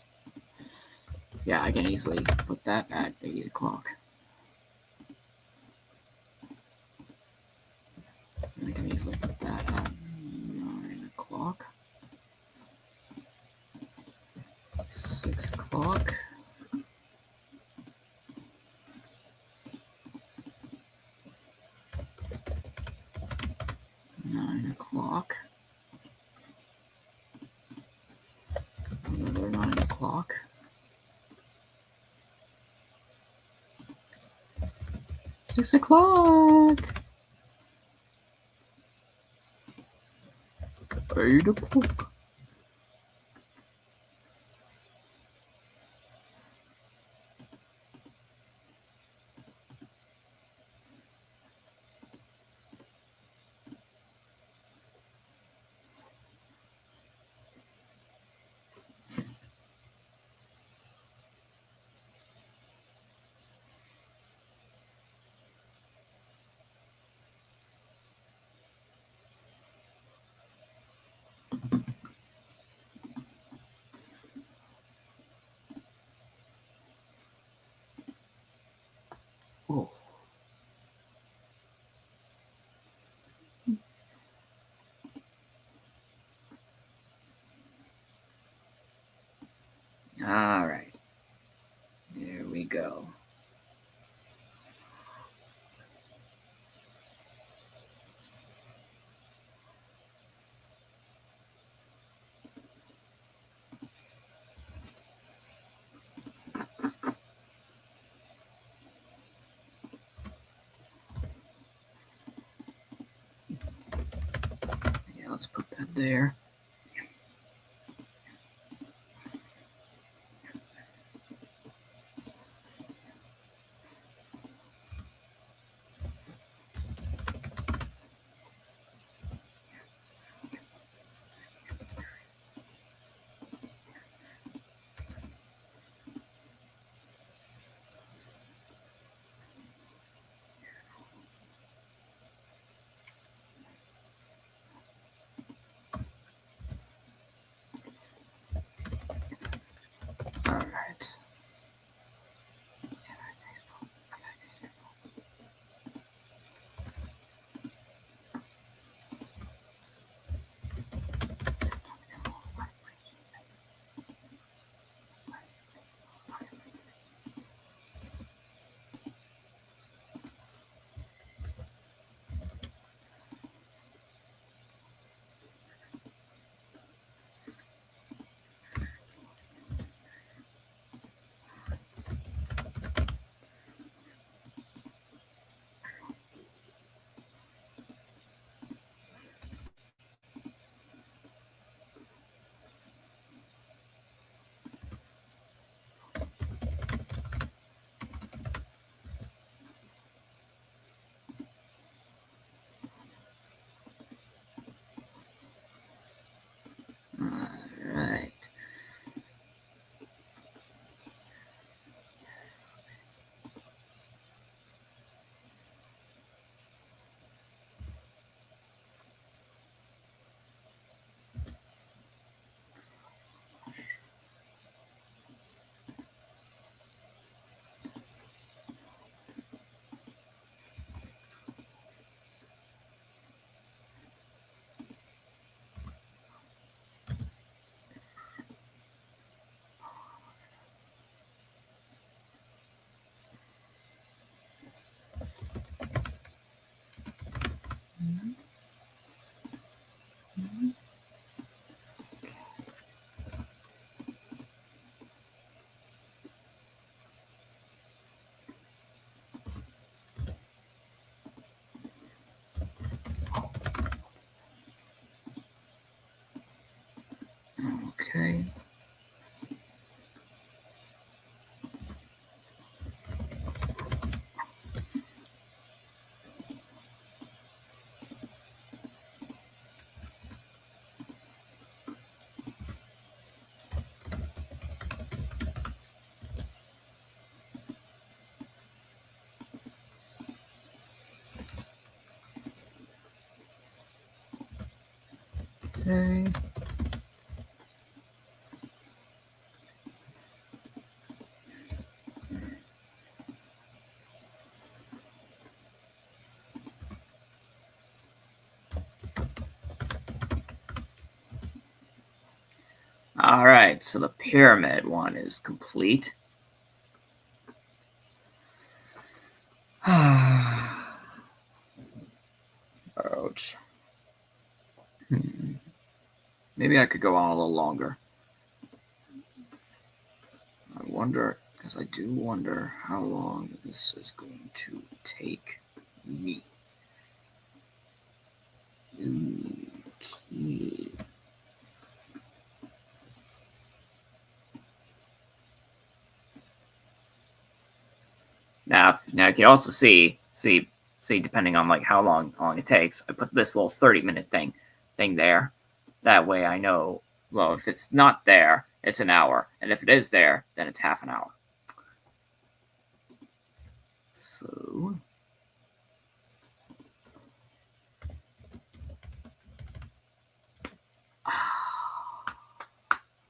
Yeah, I can easily put that at 8 o'clock. I can easily put that at 9 o'clock. 6 o'clock. 9 o'clock. Another 9 o'clock. 6 o'clock. 8 o'clock. Oh. All right. Here we go. Yeah, let's put that there. Okay. Okay. All right, so the pyramid one is complete. Ouch. Maybe I could go on a little longer. I wonder, because I do wonder how long this is going to take me. Okay. Now you can also see depending on like how long it takes. I put this little 30-minute thing there. That way I know. Well, if it's not there, it's an hour, and if it is there, then it's half an hour. So.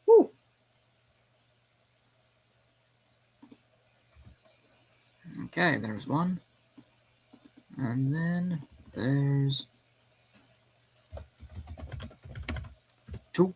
Woo. Okay, there's one. And then there's two.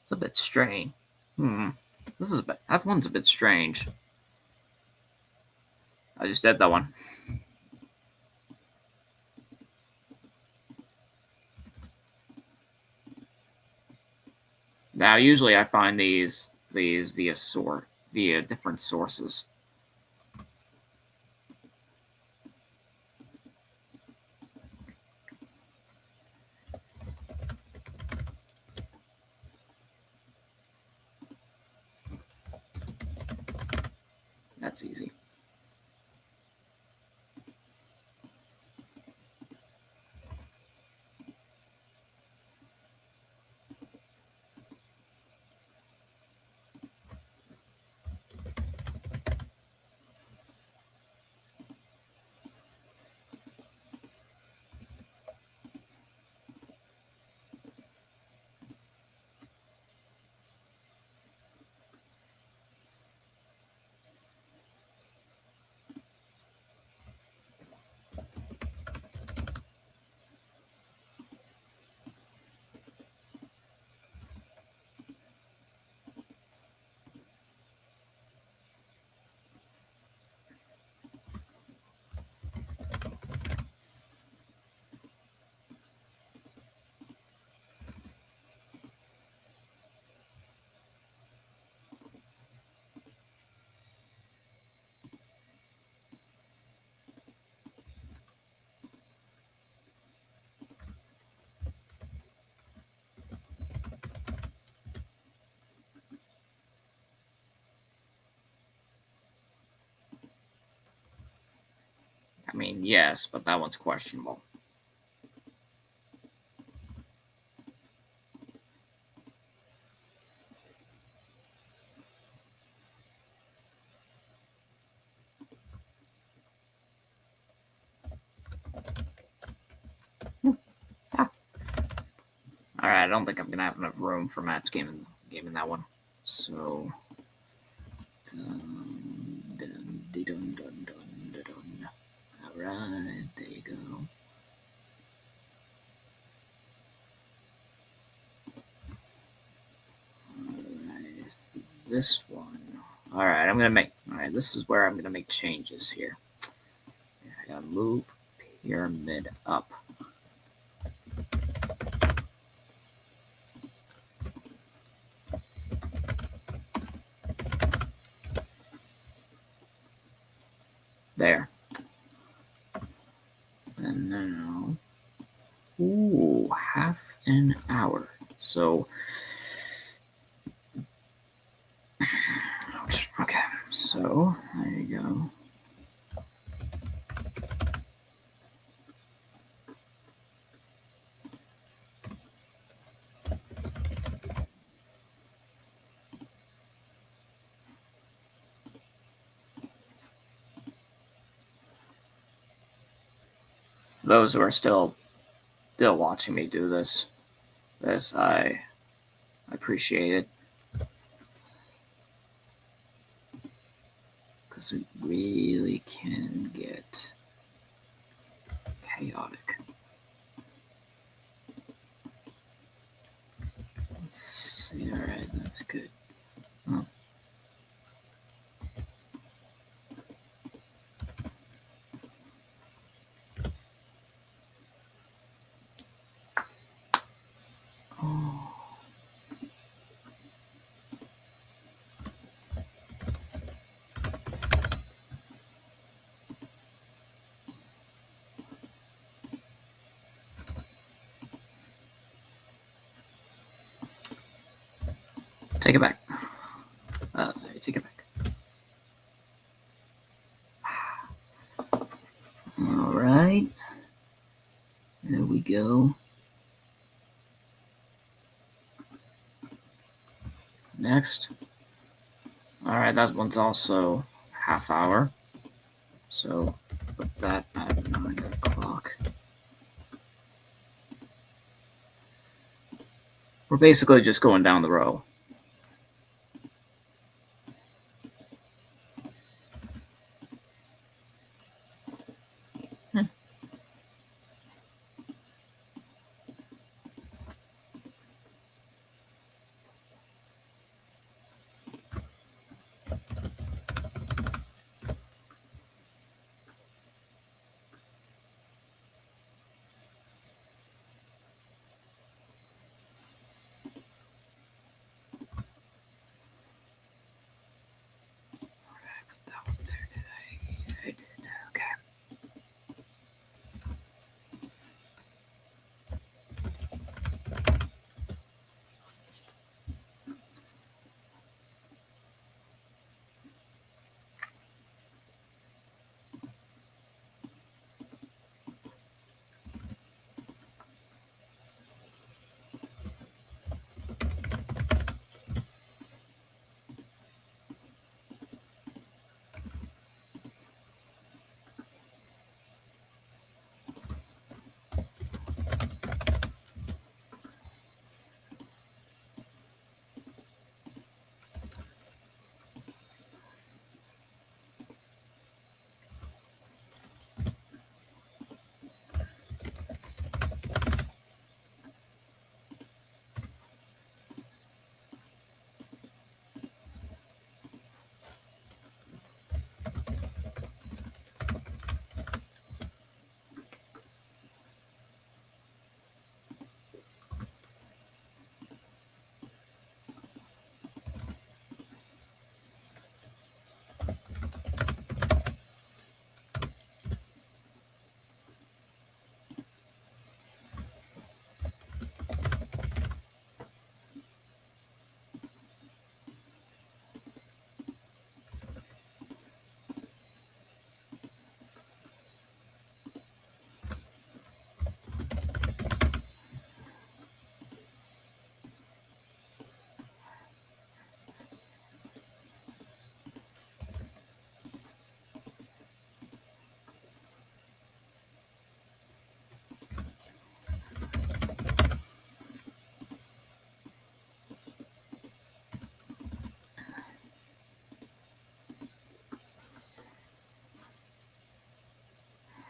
It's a bit strange. That one's a bit strange. I just did that one. Now, usually I find these via different sources. That's easy. I mean, yes, but that one's questionable. All right, I don't think I'm gonna have enough room for Matt's gaming that one. So. All right, there you go. All right, this one All right, I'm gonna make. All right, this is where I'm gonna make changes here. I gotta move pyramid up. There. And now, ooh, half an hour. So, ouch. Okay. So there you go. Those who are still watching me do this, I appreciate it, because it really can get chaotic. Let's see. All right, that's good. Oh. Oh. Take it back. Take it back. All right. There we go. Next. All right, that one's also half hour. So put that at 9 o'clock. We're basically just going down the row. That one there, did I? I did. Okay.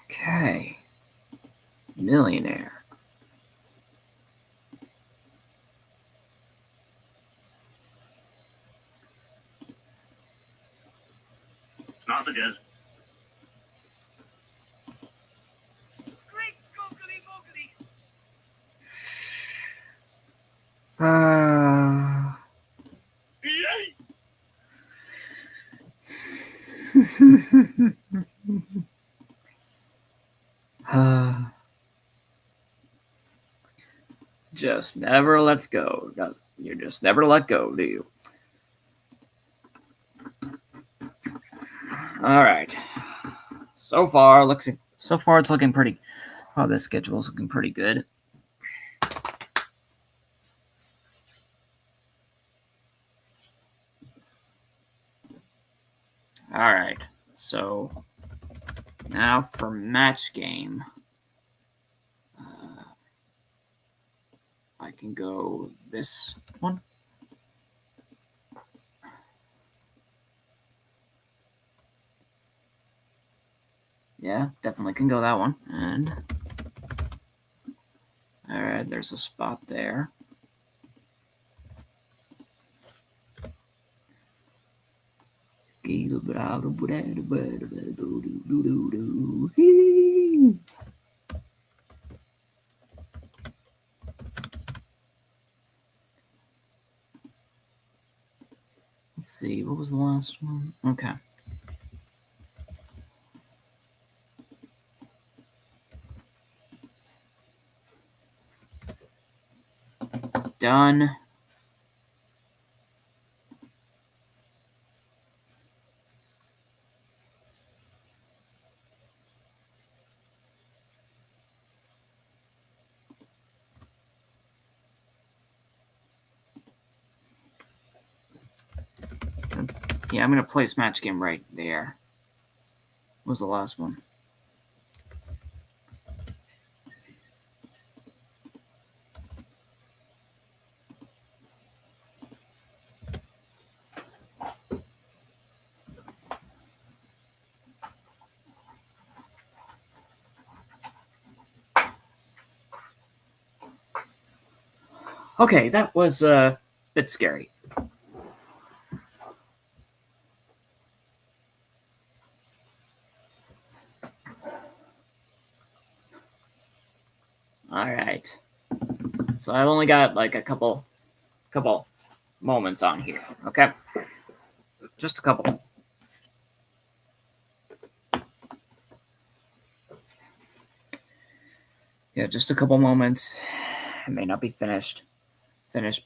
Okay. Millionaire. Just never lets go. You just never let go, do you? All right. So far it's looking pretty. Oh, this schedule's looking pretty good. All right. So now for match game. I can go this one. Yeah, definitely can go that one. And all right, there's a spot there. Let's see, what was the last one? Okay. Done. Yeah, I'm going to place match game right there. What was the last one? Okay, that was a bit scary. All right. So I've only got like a couple moments on here, okay? Just a couple. Yeah, just a couple moments. It may not be finished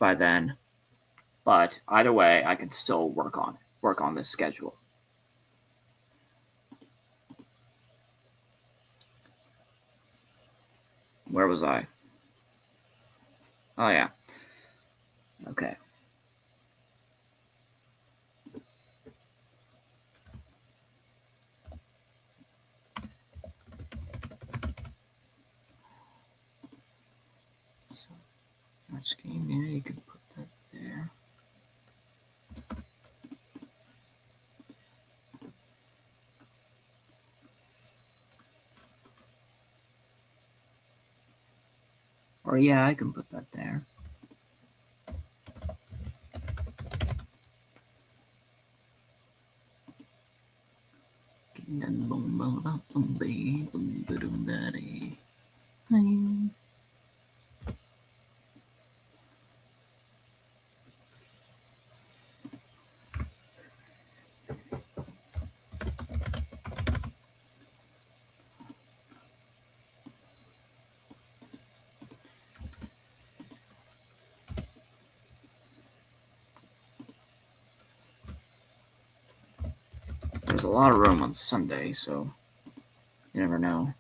by then, but either way, I can still work on this schedule. Where was I? Oh yeah. Okay. So, match game, yeah, you can put that there. Or yeah, I can put that there. There's a lot of room on Sunday, so you never know.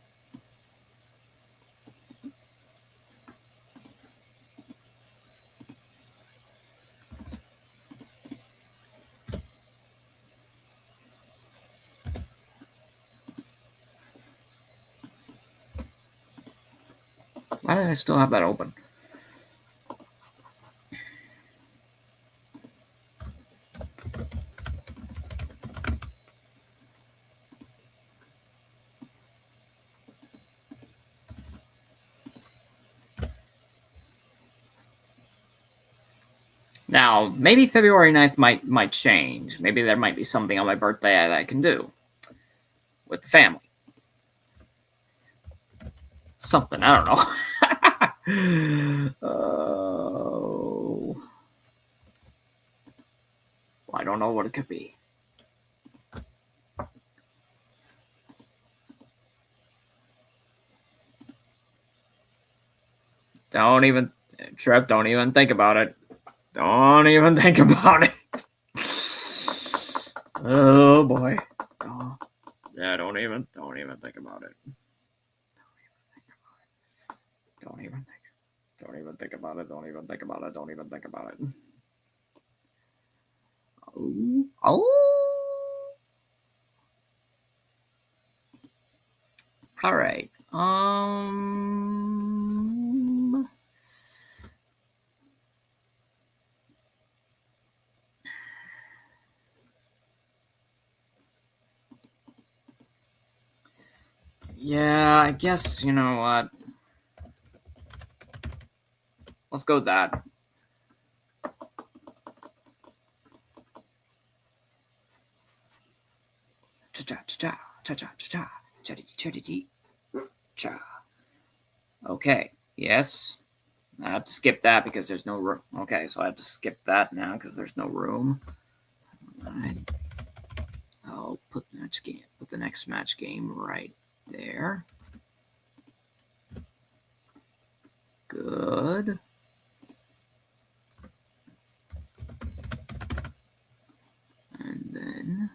Why did I still have that open? Now, maybe February 9th might change. Maybe there might be something on my birthday that I can do with the family. Something, I don't know. don't know what it could be. Trip, don't even think about it. Don't even think about it. Oh boy. Oh, yeah, don't even think about it. Don't even think about it. Don't even think about it. Don't even think about it. Oh. All right. Yeah, I guess, you know what? Let's go with that. Okay, yes. I have to skip that because there's no room. Okay, so I have to skip that now because there's no room. All right. I'll put the next match game right there. Good. And then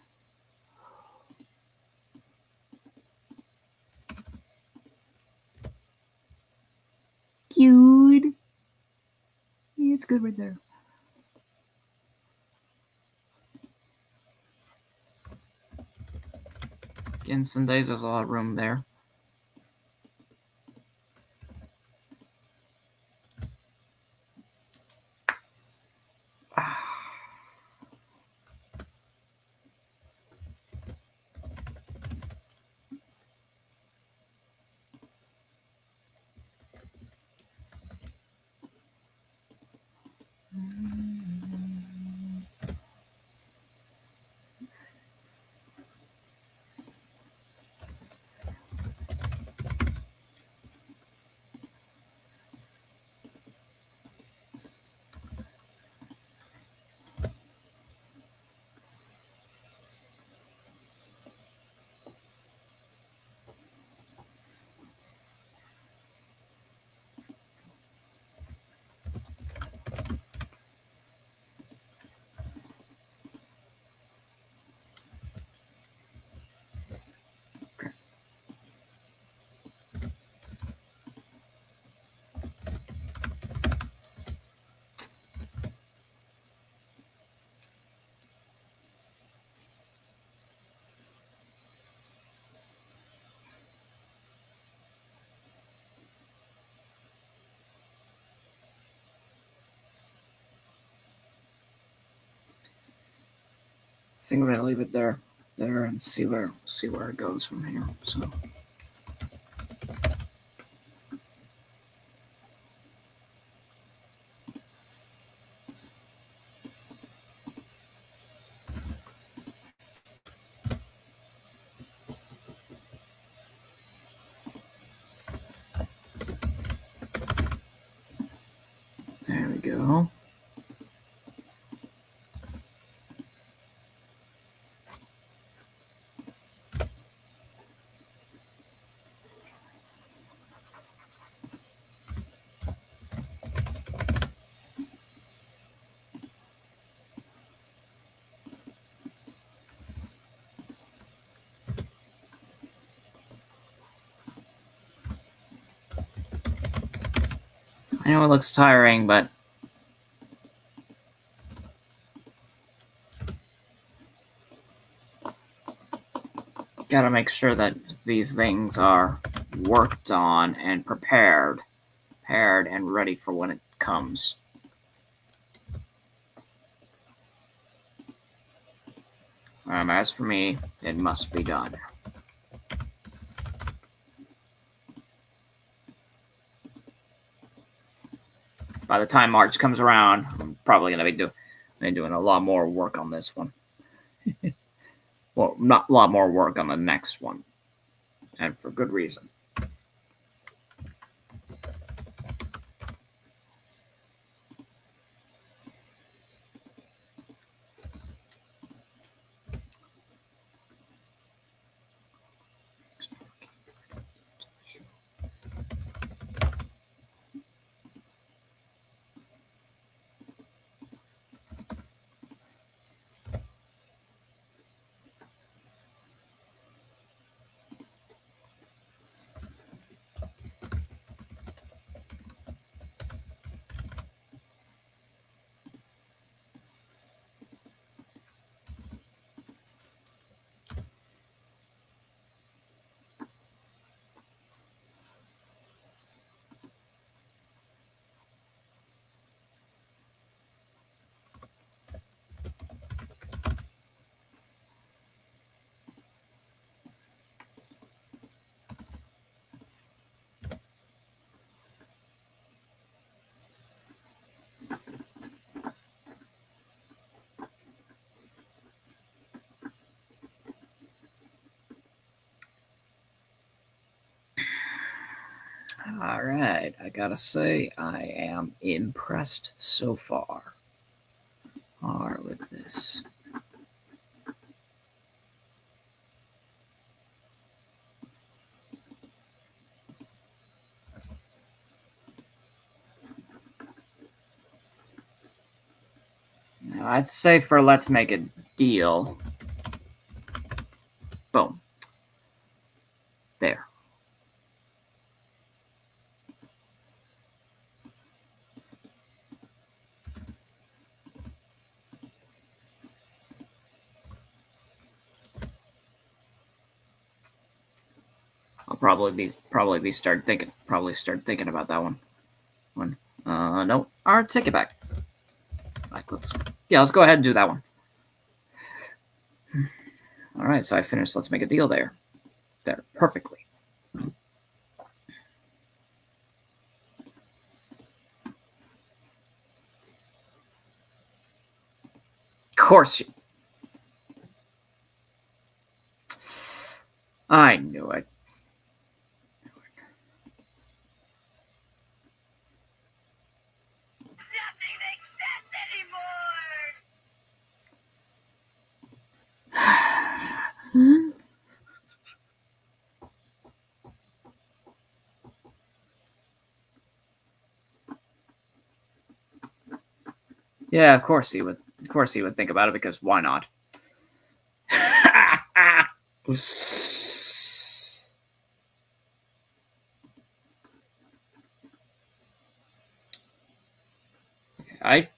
good. Yeah, it's good right there. Again, some days there's a lot of room there. I think we're gonna leave it there, and see where it goes from here. So. There we go. I know it looks tiring, but gotta make sure that these things are worked on and prepared and ready for when it comes. As for me, it must be done. By the time March comes around, I'm probably going to be doing a lot more work on this one. Well, not a lot more work on the next one, and for good reason. All right, I gotta say, I am impressed so far. All right, with this. Now, I'd say for let's make a deal. Boom. There. I'll probably start thinking about that one. No. All right, take it back. Like let's go ahead and do that one. All right, so I finished. Let's make a deal there. There, perfectly. Of course you. I knew it.
Nothing makes sense anymore.
Yeah, of course he would. Of course he would think about it because why not?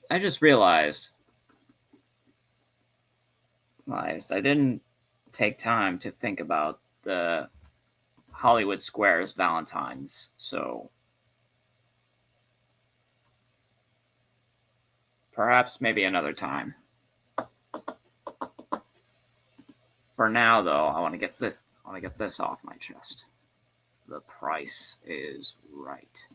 I just realized I didn't take time to think about the Hollywood Squares Valentines, so perhaps maybe another time. For now, though, I want to get this off my chest. The price is right.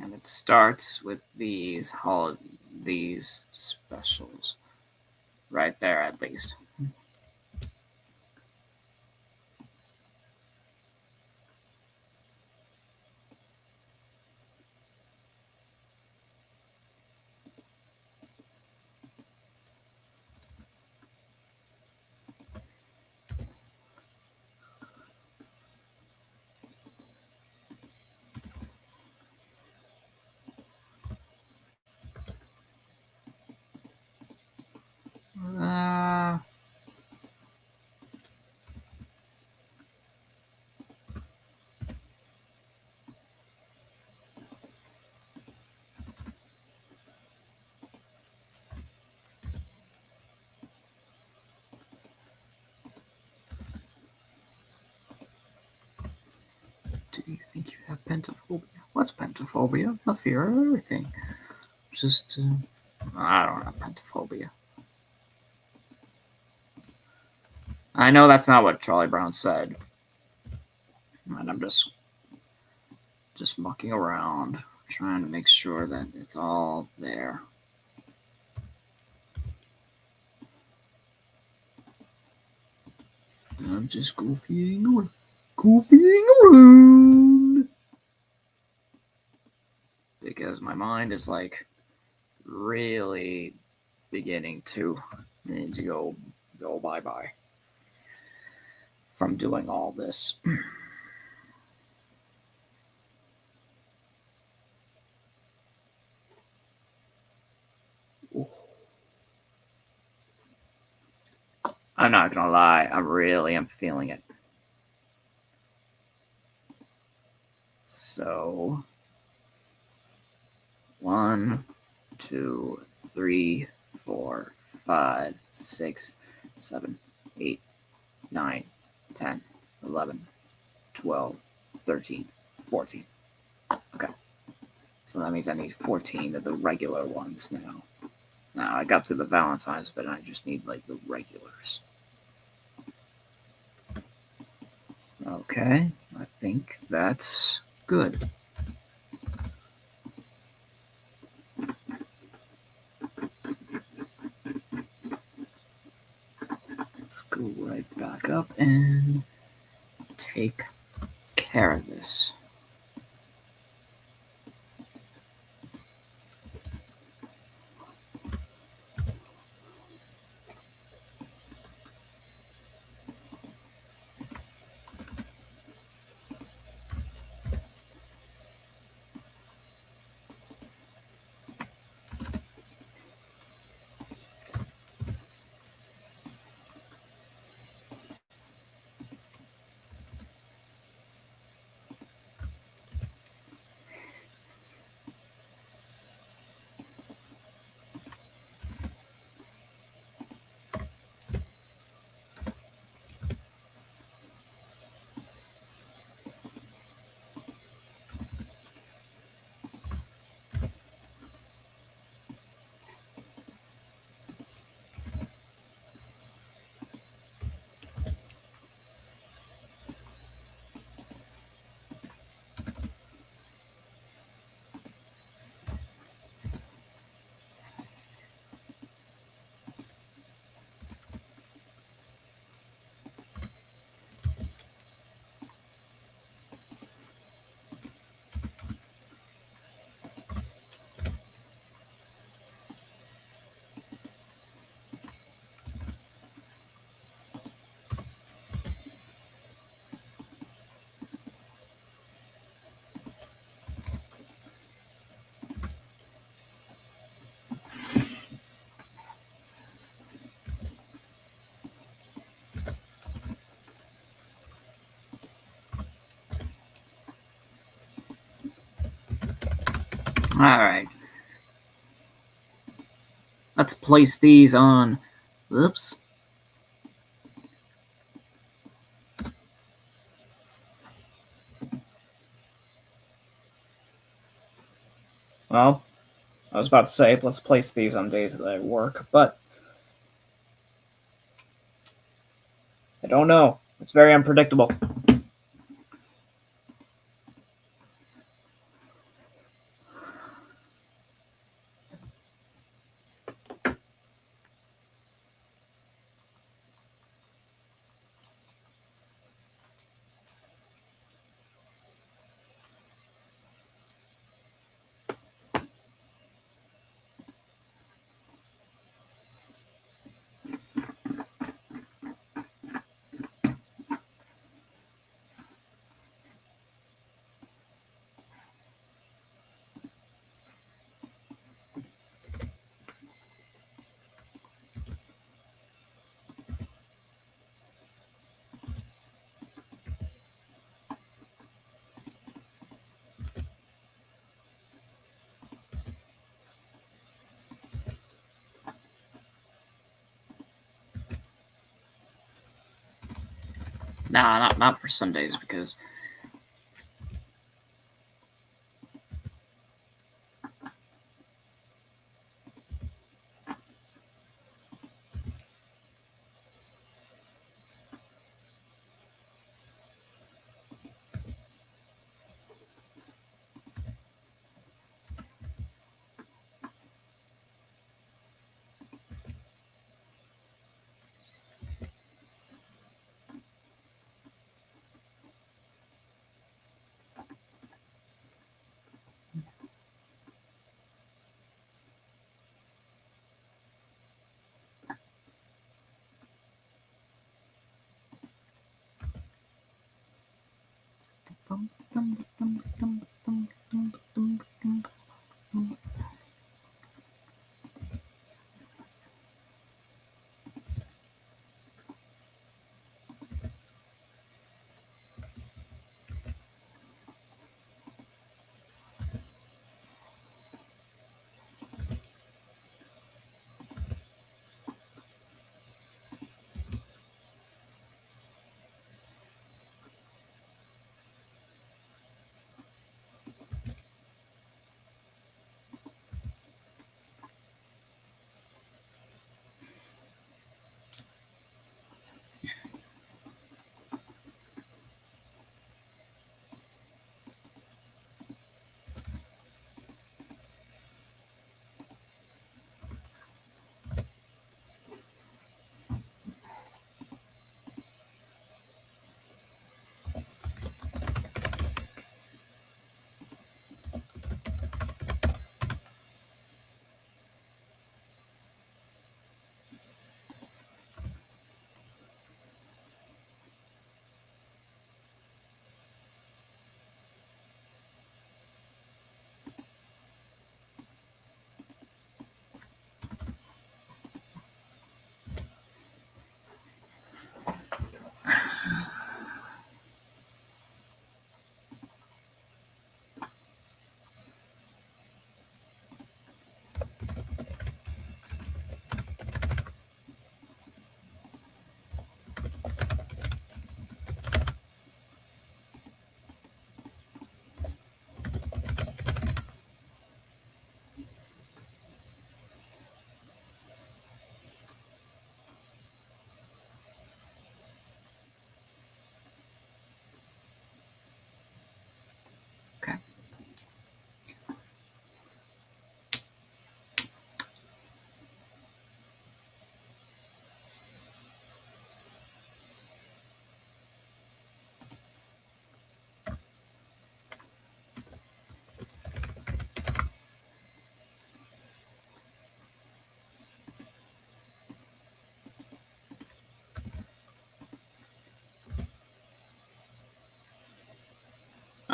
And it starts with these specials right there, at least. Uh, do you think you have pentaphobia? What's pentaphobia? A fear of everything. Just, I don't have pentaphobia. I know that's not what Charlie Brown said. And I'm just mucking around, trying to make sure that it's all there. I'm just goofying around. Because my mind is like really beginning to need to go bye-bye from doing all this. I'm not gonna lie, I really am feeling it. So 1, 2, 3, 4, 5, 6, 7, 8, 9, 10, 11, 12, 13, 14. Okay. So that means I need 14 of the regular ones now. Now I got through the Valentines, but I just need like the regulars. Oh, Okay, I think that's good. Let's go right back up and take care of this. All right. Let's place these on. Oops. Well, I was about to say let's place these on days that I work, but I don't know. It's very unpredictable. Nah, not for Sundays because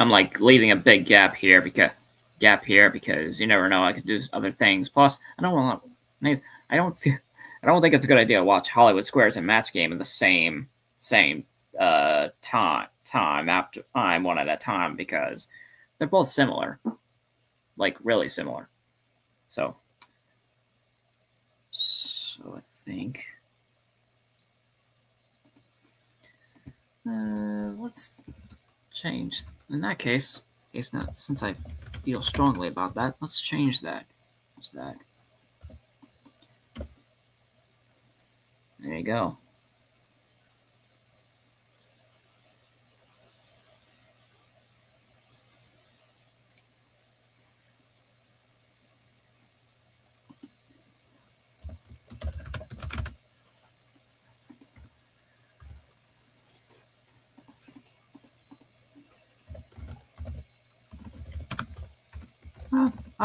I'm like leaving a big gap here because you never know. I could do other things. Plus, I don't want. I don't feel. I don't think it's a good idea to watch Hollywood Squares and Match Game in the same time after time one at a time because they're both similar, like really similar. So I think let's change in that case. Not since I feel strongly about that. Let's change that. That. There you go.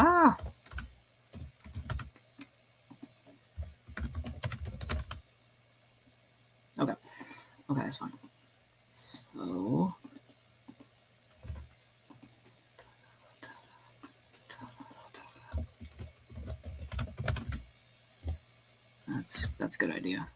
Ah. Okay. Okay, that's fine. So. That's a good idea.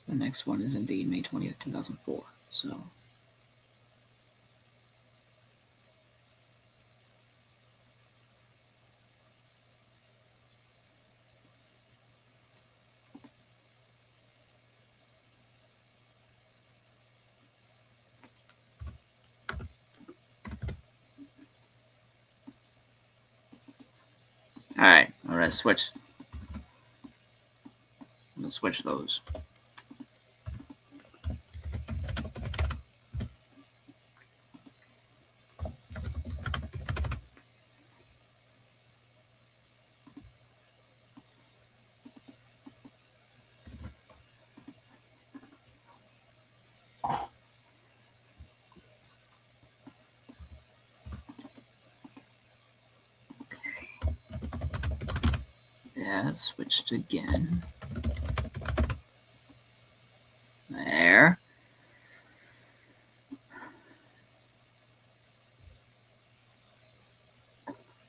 The next one is indeed May 20th, 2004. So. All right, I'm gonna switch. I'm gonna switch those. Yeah, switched again. There.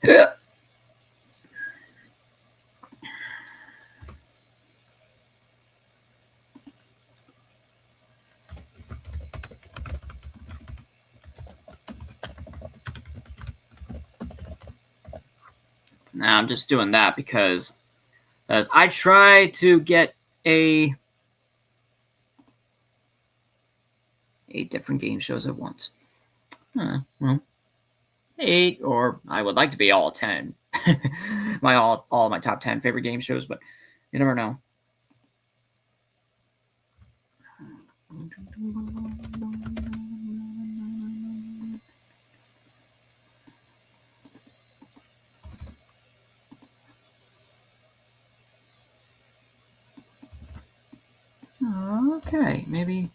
Yeah. Now I'm just doing that because as I try to get eight different game shows at once. Well, 8, or I would like to be all 10. all my top 10 favorite game shows, but you never know. Okay, maybe.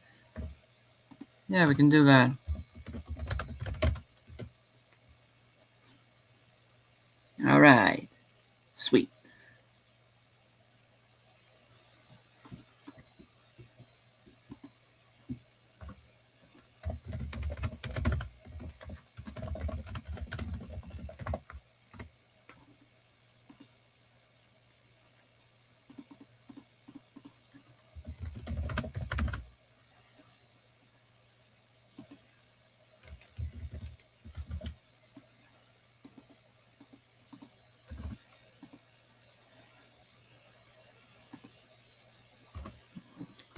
Yeah, we can do that. All right. Sweet.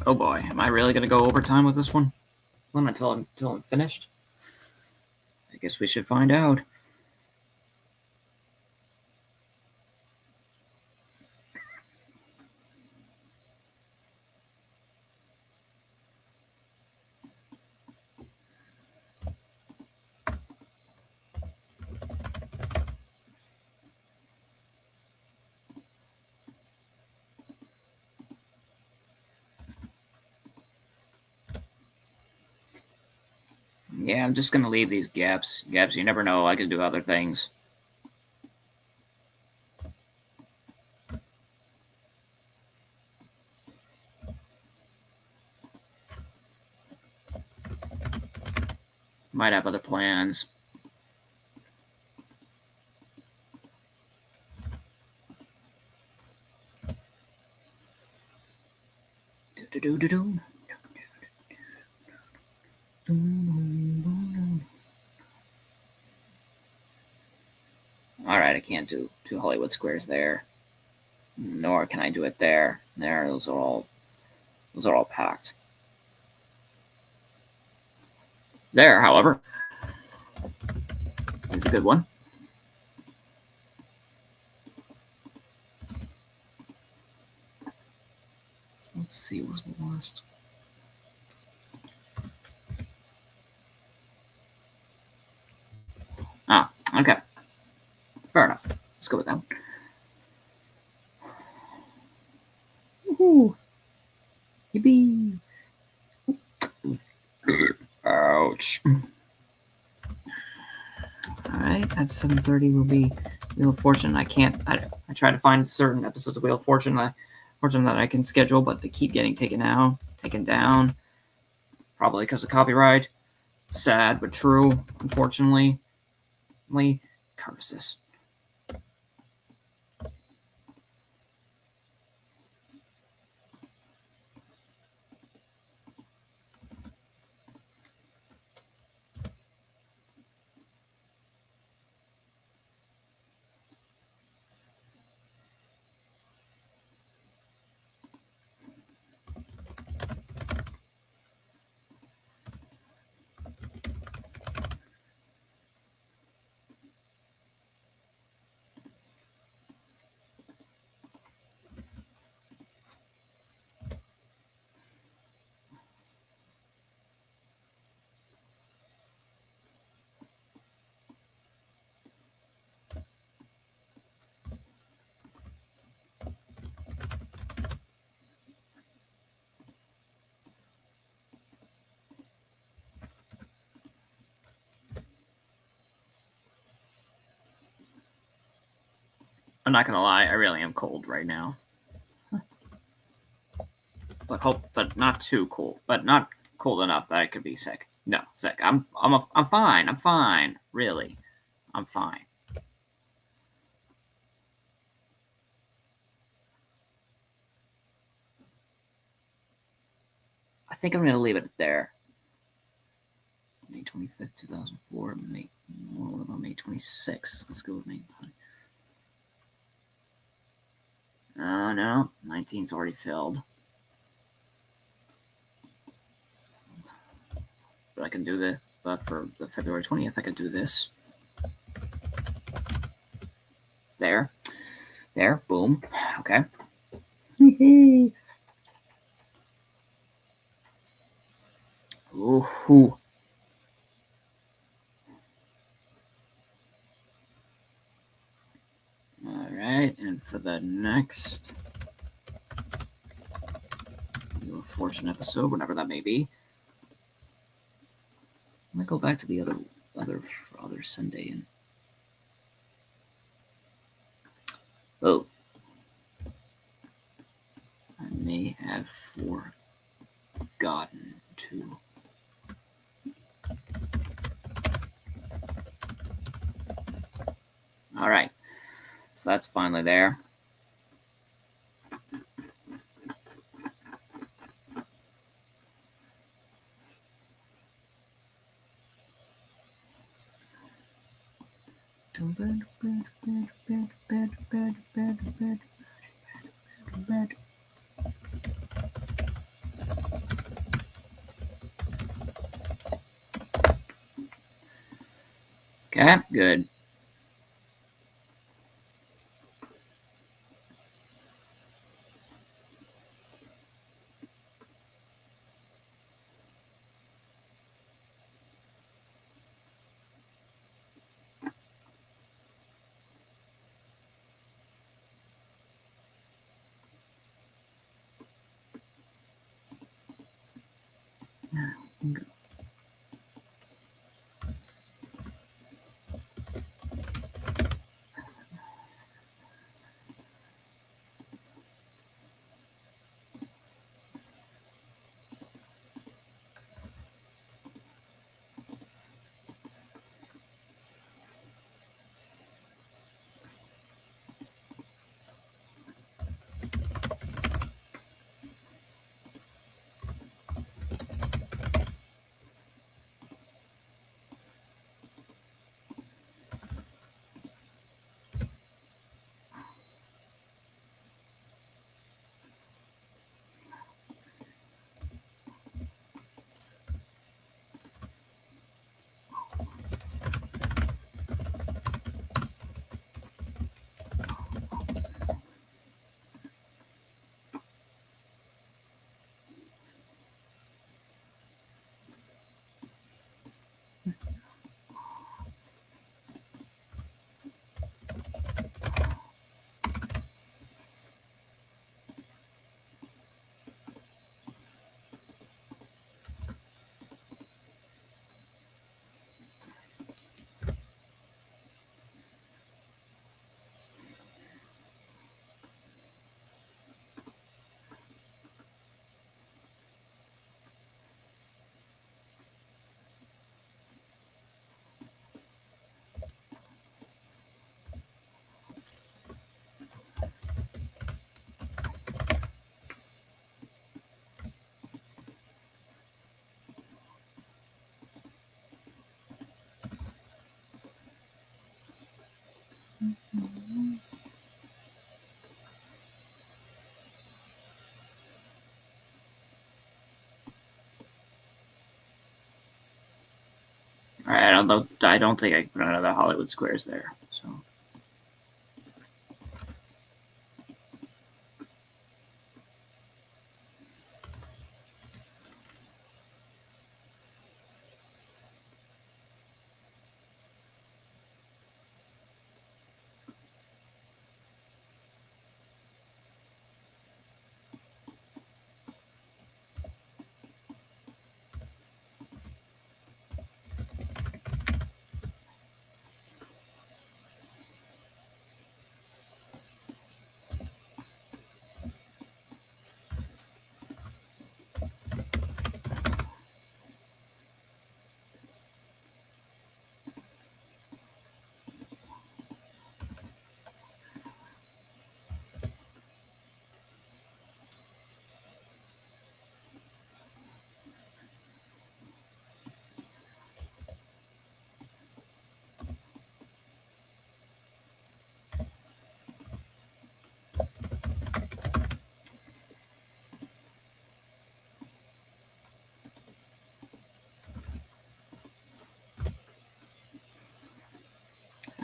Oh boy, am I really gonna go overtime with this one? Until I'm finished? I guess we should find out. Yeah, I'm just gonna leave these gaps. Gaps, you never know. I could do other things. Might have other plans. All right, I can't do two Hollywood squares there, nor can I do it there. There, those are all packed. There, however, is a good one. So let's see, where's the last? Ah, okay. Fair enough. Let's go with that one. Woohoo! Yippee! Ouch. All right, at 7:30 will be Wheel of Fortune. I try to find certain episodes of Wheel of Fortune that I can schedule, but they keep getting taken down. Probably because of copyright. Sad, but true, unfortunately. Curses. I'm not gonna lie, I really am cold right now. But not too cold. But not cold enough that I could be sick. No, sick. I'm fine. I'm fine. Really, I'm fine. I think I'm gonna leave it there. May 25th, 2004. What about May 26th? Let's go with May. No, 19's already filled. But I can do the. But for the February 20th, I could do this. There, boom. Okay. Ooh. All right, and for the next Wheel of Fortune episode, whenever that may be, I'm gonna go back to the other Sunday and I may have forgotten to. All right, so that's finally there. Okay, good. All right, I don't think I can put another Hollywood Squares there. So.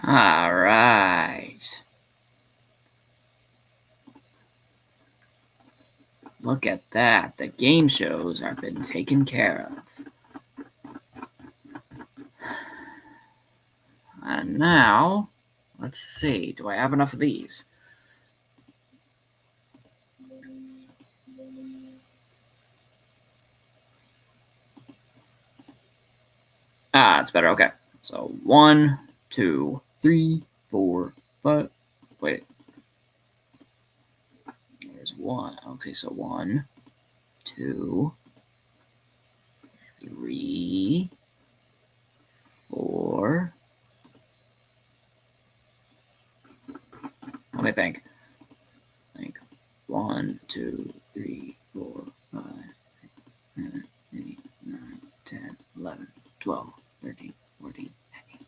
All right. Look at that. The game shows have been taken care of. And now, let's see. Do I have enough of these? Ah, it's better. Okay. So 1, 2, 3, 4, 5. Wait. There's 1. Okay, so 1, 2, 3, 4. Let me think. 1, 2, 3, 4, 5, 7, 8, 9, 10, 11, 12, 13, 14, 15,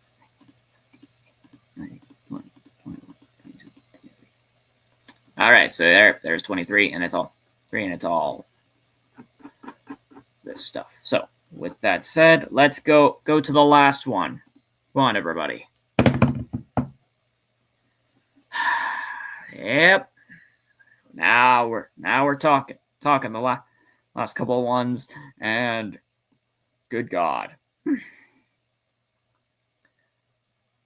19, 20, 21, 22, 23. All right, so there's 23, and it's all 3, and it's all this stuff. So with that said, let's go to the last one. Come on, everybody. Yep. Now we're talking the last couple of ones, and good God.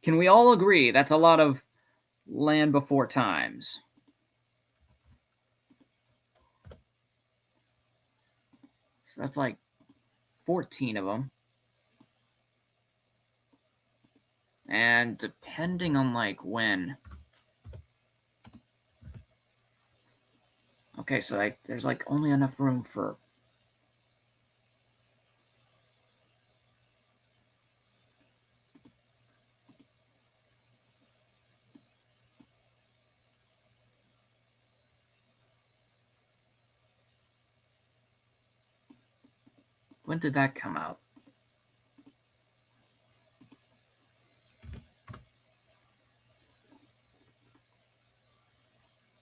Can we all agree that's a lot of Land Before Times? So that's like 14 of them. And depending on like when. Okay, so like there's like only enough room for. When did that come out?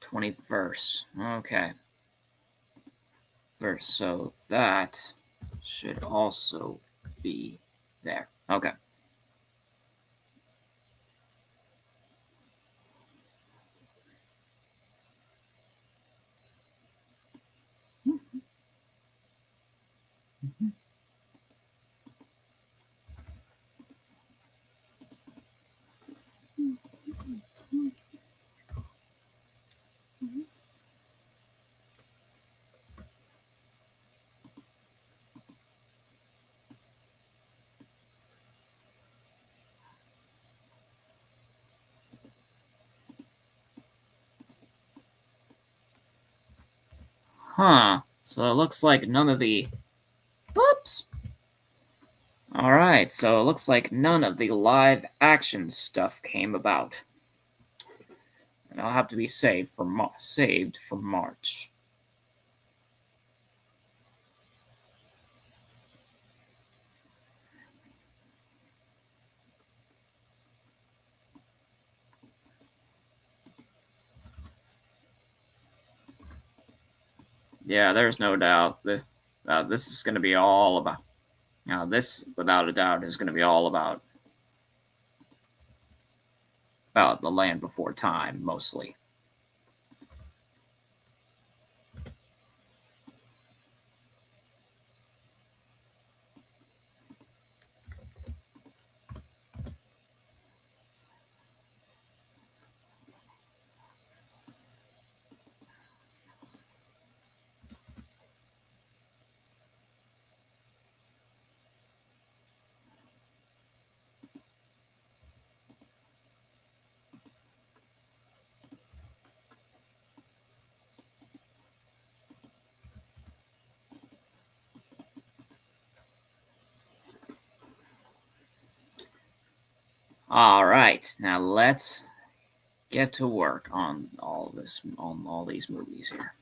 '21st. Okay. First, so that should also be there. Okay. Huh. So it looks like none of the. Whoops. All right. So it looks like none of the live action stuff came about. And I'll have to be saved for March. Yeah, there's no doubt this is going to be all about. This without a doubt is going to be all about the Land Before Time mostly. All right, now let's get to work on all these movies here.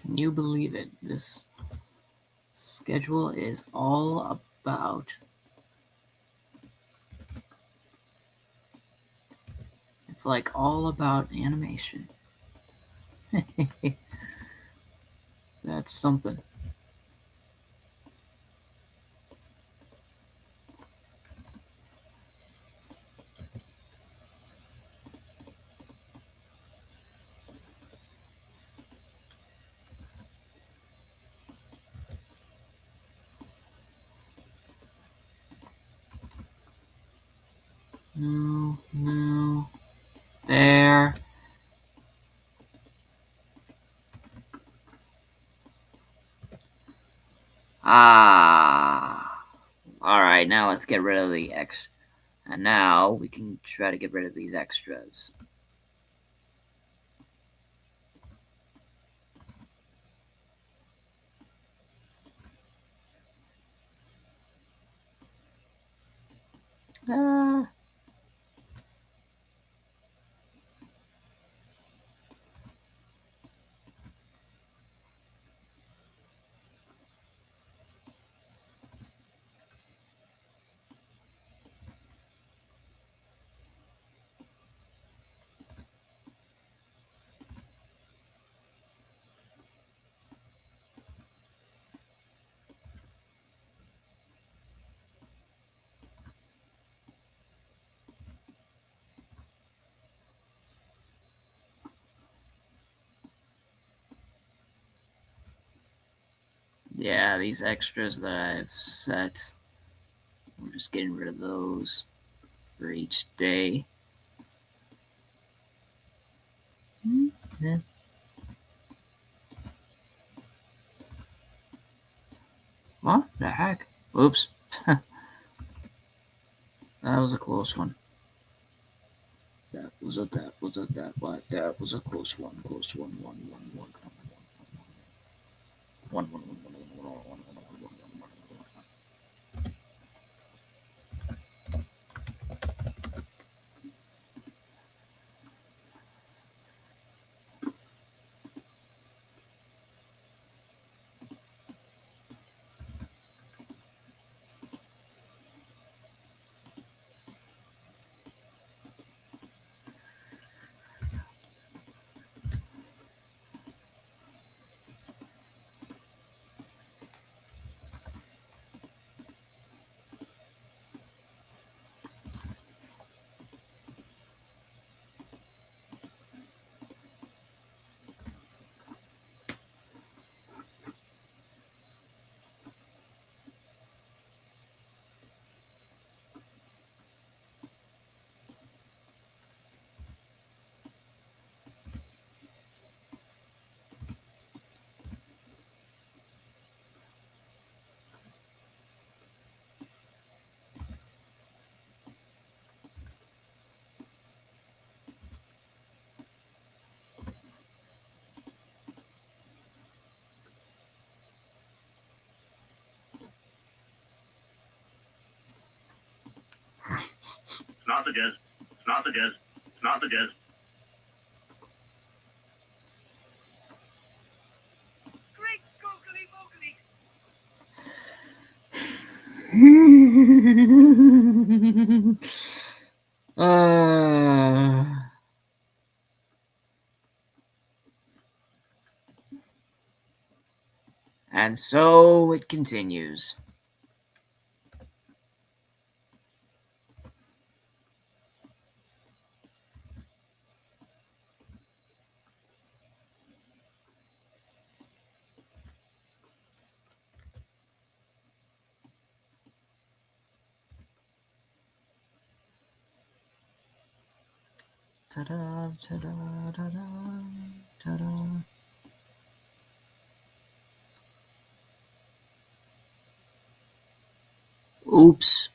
Can you believe it? This schedule is all about. It's like all about animation. That's something. No, no. There. Ah. All right, now let's get rid of the X. And now we can try to get rid of these extras. Ah. Yeah, these extras that I've set I'm just getting rid of those for each day. Yeah. What the heck? Oops. That was a close one. That was a close one.
Snothagus, snothagus, snothagus. Great googly moogly.
And so it continues. Ta-da, ta-da, ta-da, ta-da. Oops.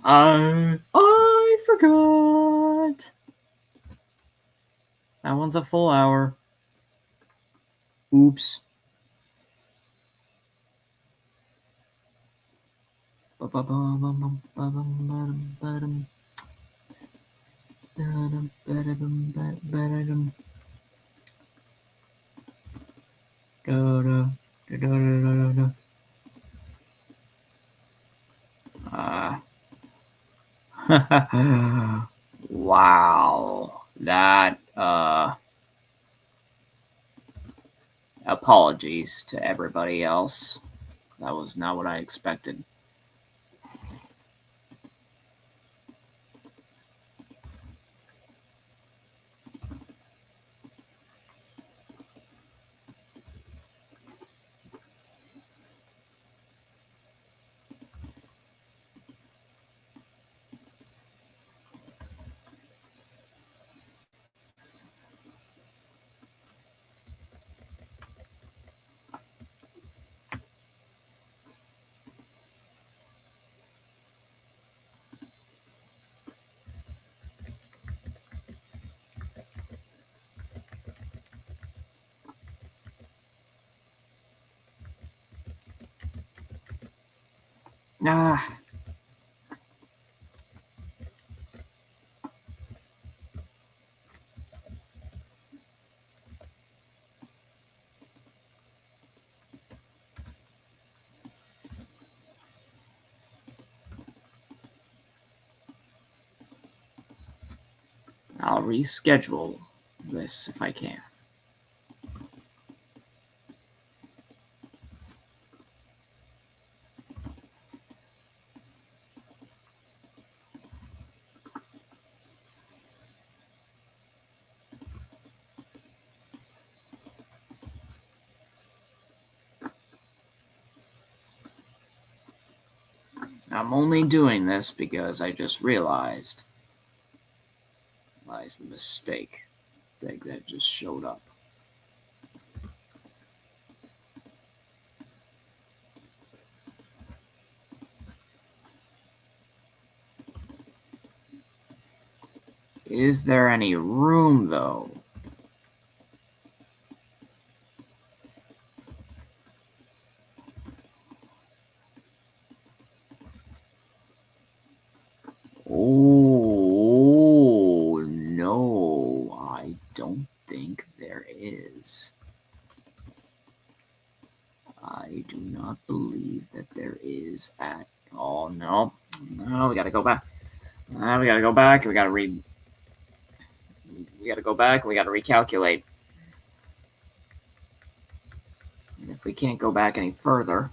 I forgot. That one's a full hour. Oops. Wow. That apologies to everybody else. That was not what I expected. Ah. I'll reschedule this if I can. I'm only doing this because I just realized the mistake that just showed up. Is there any room, though? Oh, no, I don't think there is. I do not believe that there is at all. No, no, we gotta go back. We gotta go back. We gotta read. We gotta go back. We gotta recalculate. And if we can't go back any further,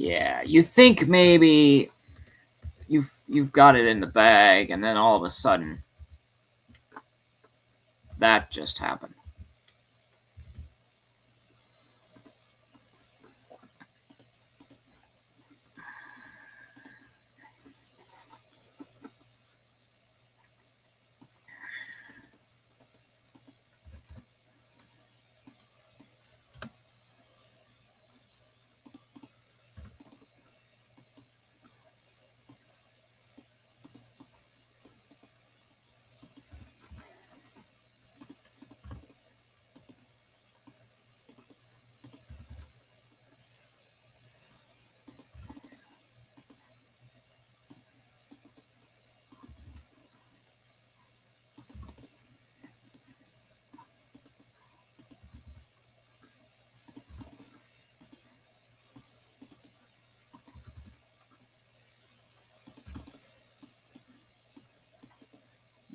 yeah, you think maybe you've got it in the bag, and then all of a sudden, that just happened.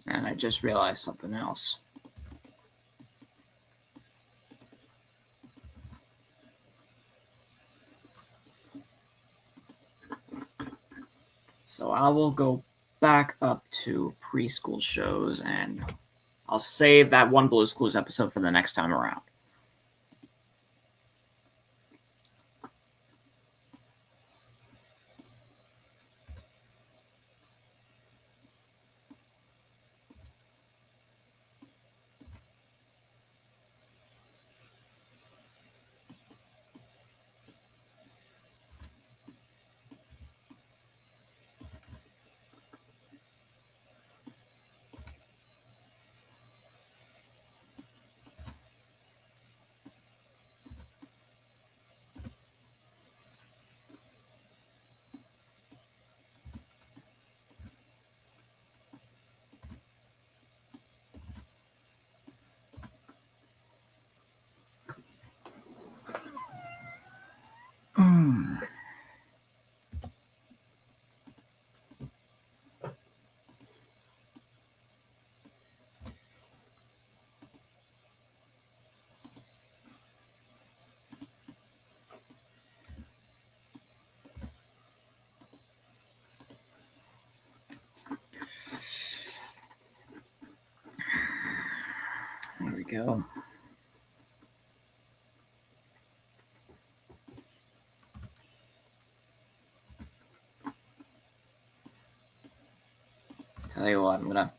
And I just realized something else. So I will go back up to preschool shows, and I'll save that one Blue's Clues episode for the next time around. There we go. Tell you what, I'm gonna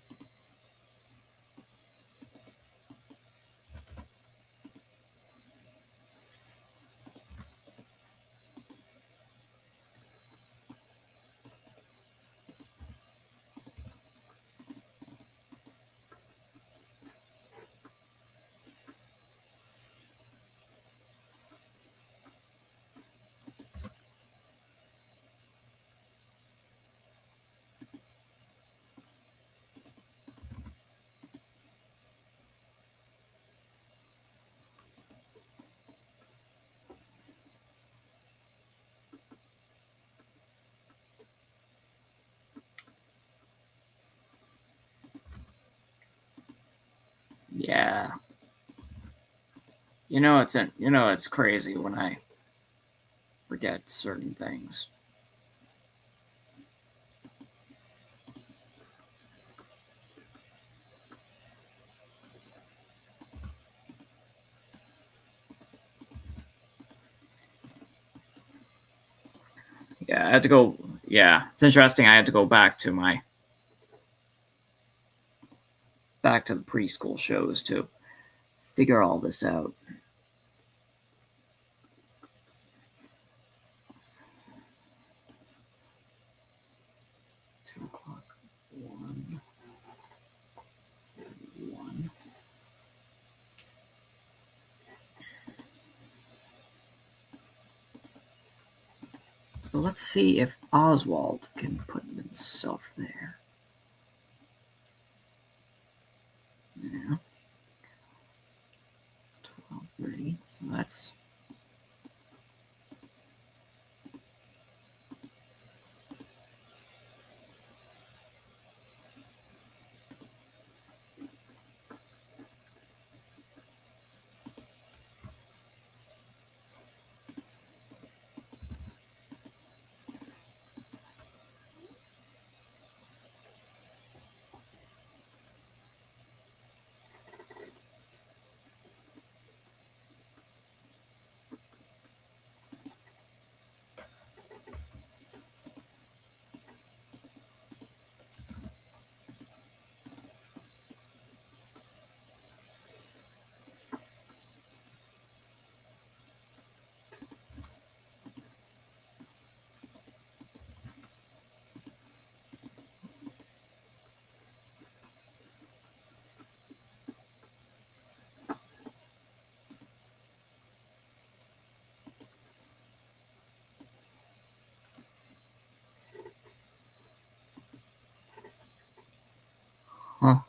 Yeah. It's crazy when I forget certain things. Yeah, I had to go. Yeah, it's interesting. I had to go back to the preschool shows to figure all this out. 2 o'clock. 1. But let's see if Oswald can put himself there. Yeah. 12:30. So that's.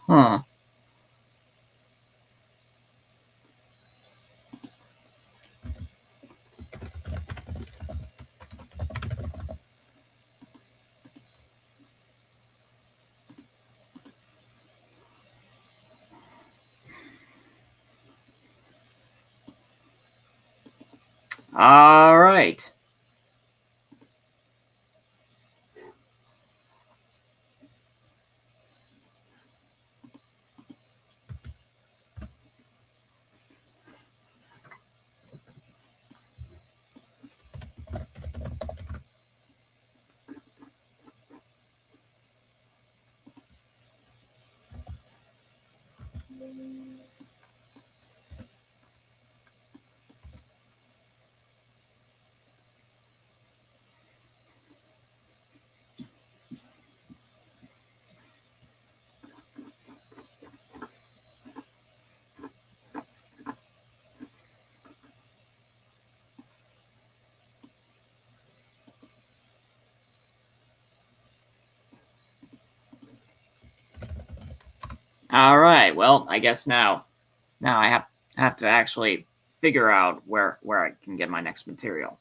Huh. All right. All right. Well, I guess now I have to actually figure out where I can get my next material.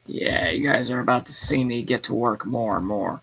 Yeah, you guys are about to see me get to work more and more.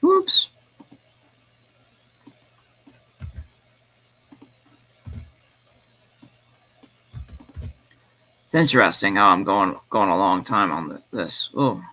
Oops. It's interesting how I'm going a long time on this. Oh.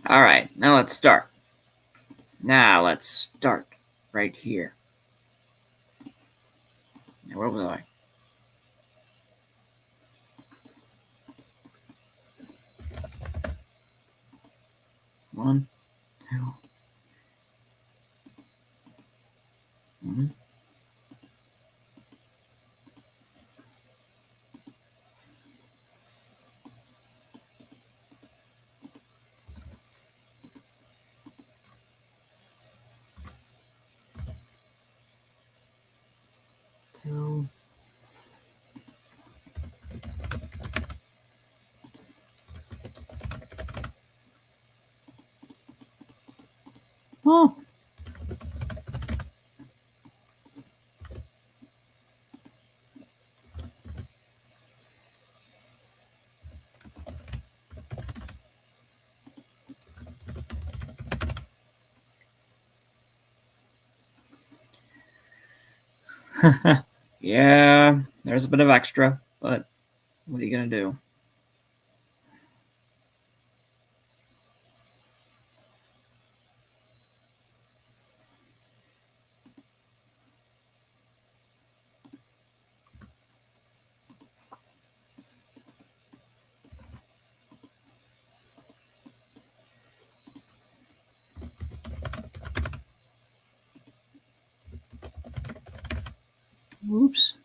All right, now let's start. Now let's start right here. Now, where was I? One, two. One. Two. Oh. Yeah, there's a bit of extra, but what are you gonna do? Oops.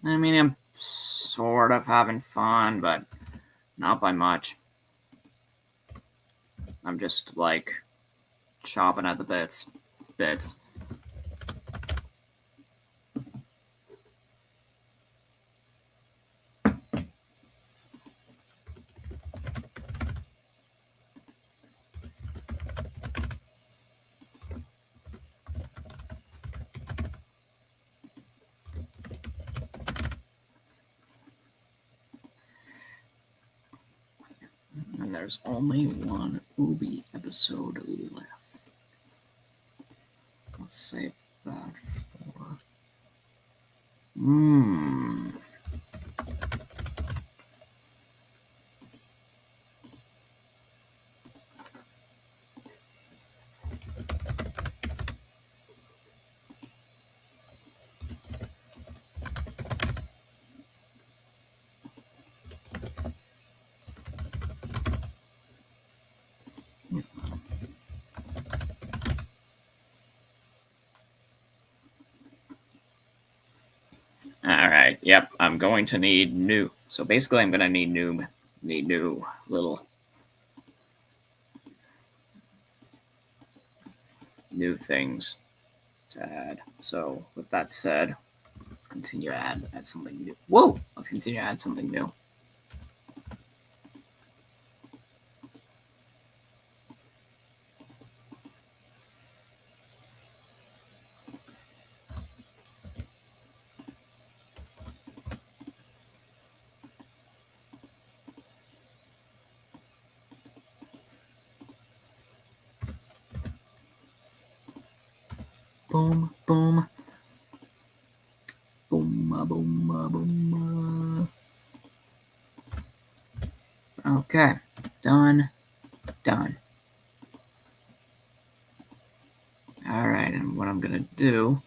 I mean, I'm sort of having fun, but not by much. I'm just like chopping at the bits. And there's only one Ubi episode left. Let's save that for. All right. Yep. I'm going to need new. So basically, I'm going to need new little new things to add. So with that said, let's continue to add something new. Whoa! Let's continue to add something new. Boom, boom. Boom, boom, boom. Okay, done, done. All right, and what I'm gonna do,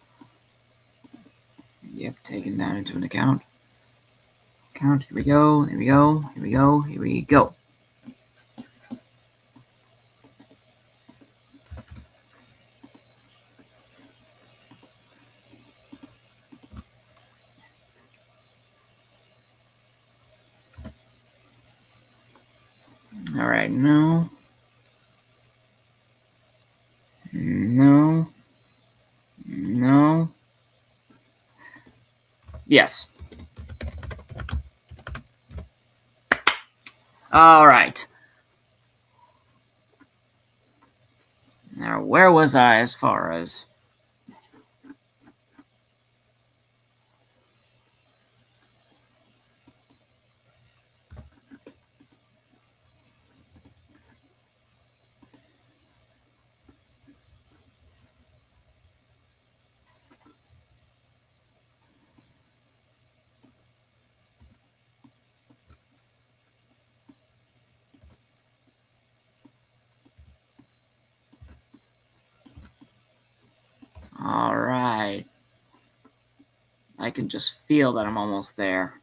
yep, taking that into an account. Here we go, here we go, here we go, here we go. All right, no. No. No. Yes. All right. Now, where was I as far as... All right. I can just feel that I'm almost there.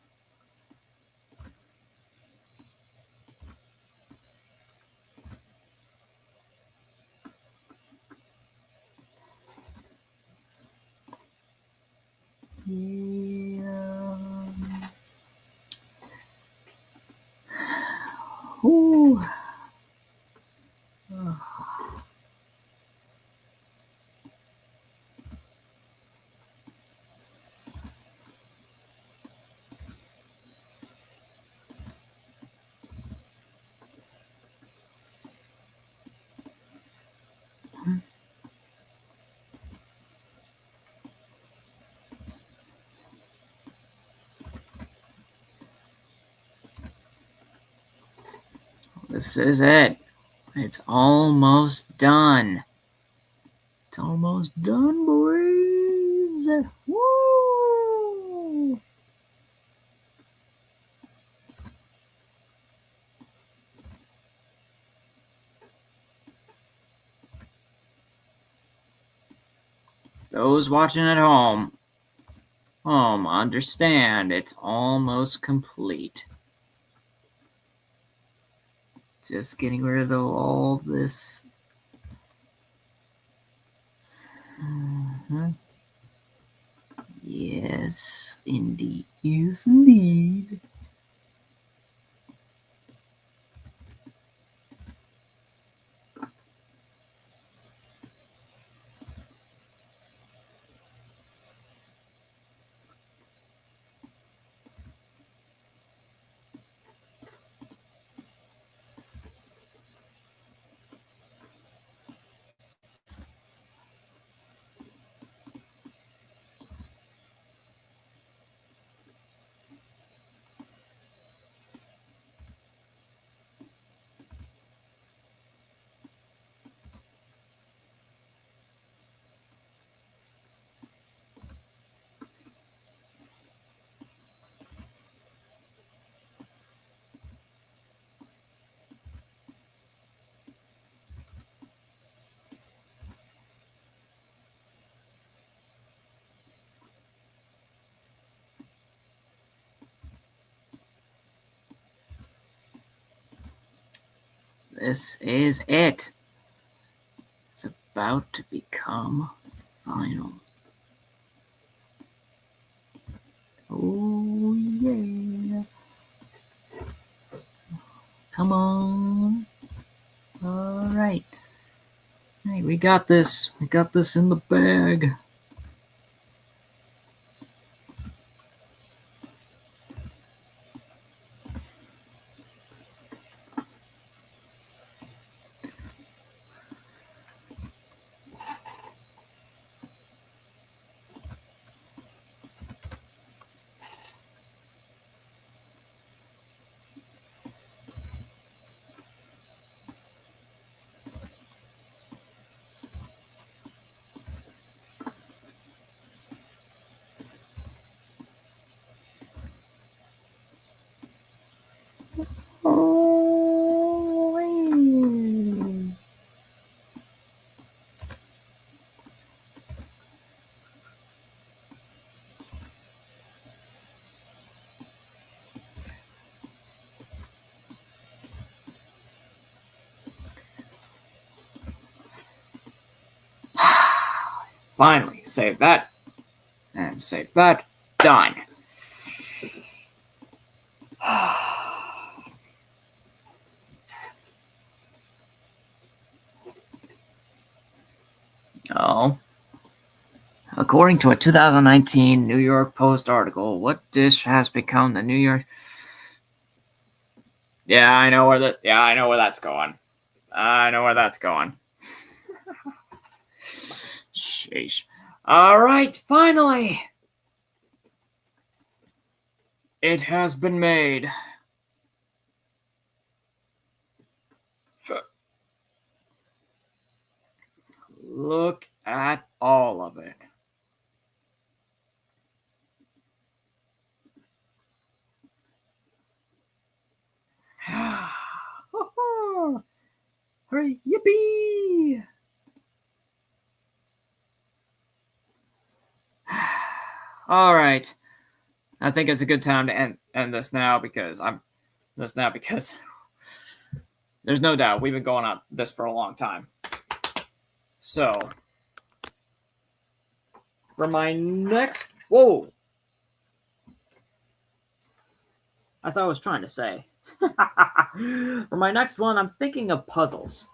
Yeah. Ooh. This is it. It's almost done. It's almost done, boys. Woo! Those watching at home, understand it's almost complete. Just getting rid of all this. Yes, indeed. Yes, indeed. This is it. It's about to become final. Oh, yeah. Come on. All right. Hey, we got this. We got this in the bag. Finally, save that. And save that. Done. Oh. According to a 2019 New York Post article, what dish has become the New York... Yeah, I know where that's going. I know where that's going. Sheesh. All right, finally. It has been made. Look at all of it. Hurry, yippee! All right. I think it's a good time to end this now because there's no doubt we've been going on this for a long time. So for my next as I was trying to say. For my next one, I'm thinking of puzzles.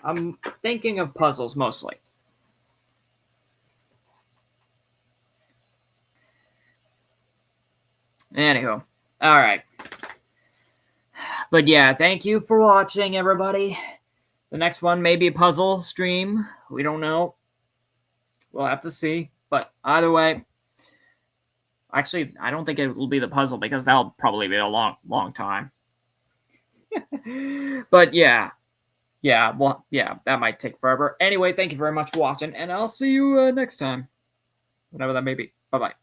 I'm thinking of puzzles mostly. Anywho, all right. But yeah, thank you for watching, everybody. The next one may be a puzzle stream. We don't know. We'll have to see. But either way, actually, I don't think it will be the puzzle because that'll probably be a long time. But yeah, that might take forever. Anyway, thank you very much for watching, and I'll see you next time, whatever that may be. Bye-bye.